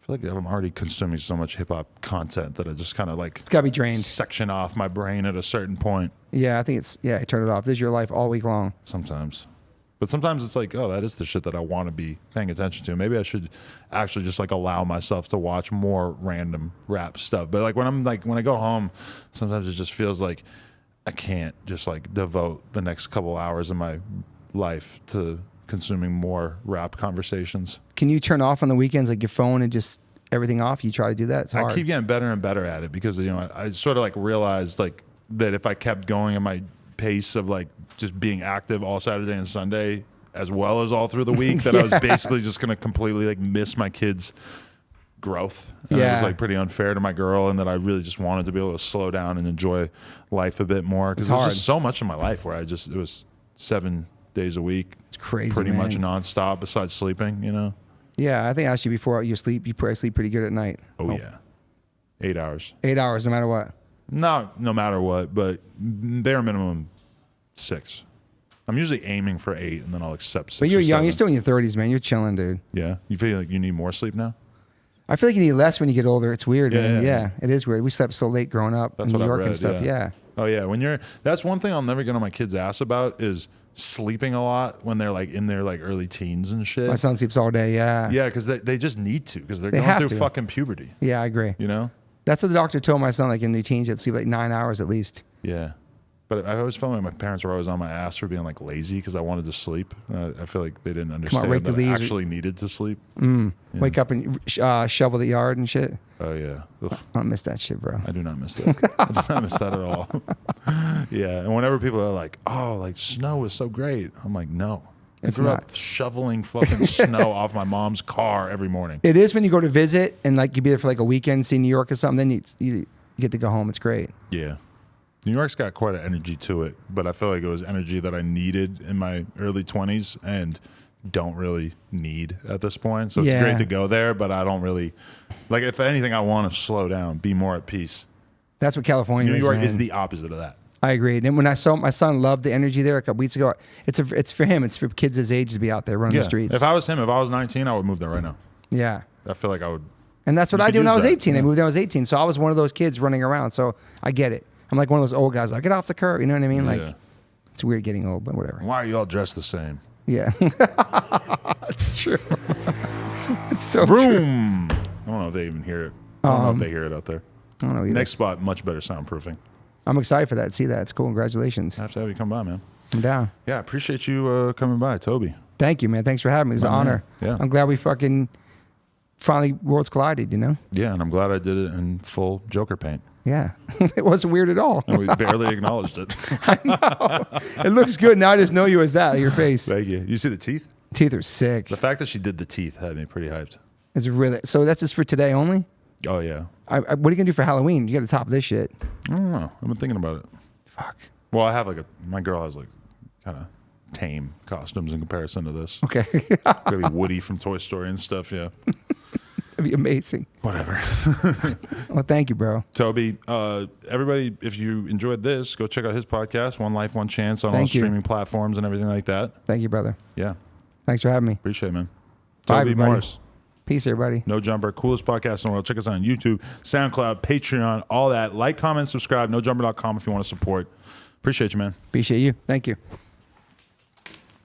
feel like I'm already consuming so much hip hop content that I just kind of like It's gotta be drained. section off my brain at a certain point. Yeah, I think it's turn it off. This is your life all week long. Sometimes. But sometimes it's like, oh, that is the shit that I want to be paying attention to. Maybe I should actually just like allow myself to watch more random rap stuff. But like when I go home, sometimes it just feels like I can't just like devote the next couple hours of my life to consuming more rap conversations. Can you turn off on the weekends, like your phone and just everything off? You try to do that? It's hard. I keep getting better and better at it because I sort of like realized like that if I kept going at my pace of like just being active all Saturday and Sunday as well as all through the week, that I was basically just gonna completely like miss my kids' growth. And it was like pretty unfair to my girl, and that I really just wanted to be able to slow down and enjoy life a bit more because there's just so much in my life where it was 7 days a week. It's crazy, pretty man. much nonstop besides sleeping, Yeah, I think I asked you before you sleep. You probably sleep pretty good at night. Oh yeah. 8 hours. 8 hours, no matter what. No matter what, but bare minimum 6. I'm usually aiming for 8, and then I'll accept 6. But you're or young. 7. You're still in your 30s, man. You're chilling, dude. Yeah. You feel like you need more sleep now? I feel like you need less when you get older. It's weird, Yeah, man. yeah. Yeah, it is weird. We slept so late growing up That's in what New I've York read, and stuff. Yeah. Oh yeah. That's one thing I'll never get on my kids' ass about is sleeping a lot when they're like in their like early teens and shit. My son sleeps all day. Yeah. Yeah, because they just need to because they're They going have through to. fucking puberty. Yeah, I agree. That's what the doctor told my son. Like in their teens, you'd sleep like 9 hours at least. Yeah. But I always felt like my parents were always on my ass for being like lazy because I wanted to sleep. I feel like they didn't understand rake the that I leaves. actually needed to sleep. Wake up and shovel the yard and shit. Oh yeah. Ugh. I don't miss that shit, bro. I do not miss that. I do not miss that at all. Yeah, and whenever people are like, "Oh, like snow is so great," I'm like, "No, I It's grew not. up shoveling fucking snow off my mom's car every morning." It is when you go to visit and like you be there for like a weekend, see New York or something. Then you get to go home. It's great. Yeah, New York's got quite an energy to it, but I feel like it was energy that I needed in my early 20s and don't really need at this point. So it's Yeah. great to go there, but I don't really like. If anything, I want to slow down, be more at peace. That's what California New is, York man. is the opposite of that. I agree. And when I saw my son loved the energy there a couple weeks ago, it's for him. It's for kids his age to be out there running Yeah, the streets. if I was him, if I was 19, I would move there right now. Yeah. I feel like I would. And that's what You I could did when I use was that, 18. I yeah. moved when I was 18. So I was one of those kids running around. So I get it. I'm like one of those old guys. Like, get off the curb. You know what I mean? Yeah. Like, it's weird getting old, but whatever. Why are you all dressed the same? Yeah. It's true. It's so true. Room. I don't know if they even hear it. I don't know if they hear it out there. I don't know either. Next spot, much better soundproofing. I'm excited for that. See that? It's cool. Congratulations. I have to have you come by, man. I'm down. Yeah, I appreciate you coming by, Toby. Thank you, man. Thanks for having me. It was an honor. Yeah. I'm glad we fucking finally worlds collided, you know? Yeah, and I'm glad I did it in full Joker paint. Yeah. It wasn't weird at all. And we barely acknowledged it. I know. It looks good. Now I just know you as that, your face. Thank you. You see the teeth? Teeth are sick. The fact that she did the teeth had me pretty hyped. It's really, so that's just for today only? Oh, yeah. What are you going to do for Halloween? You got to top this shit. I don't know. I've been thinking about it. Fuck. Well, I have my girl has like kind of tame costumes in comparison to this. Okay. Maybe Woody from Toy Story and stuff, yeah. That'd be amazing. Whatever. Well, thank you, bro. Toby, everybody, if you enjoyed this, go check out his podcast, One Life, One Chance, on all streaming platforms and everything like that. Thank you, brother. Yeah. Thanks for having me. Appreciate it, man. Bye, Toby everybody. Morse. Peace, everybody. No Jumper, coolest podcast in the world. Check us out on YouTube, SoundCloud, Patreon, all that. Like, comment, subscribe. NoJumper.com if you want to support. Appreciate you, man. Appreciate you. Thank you.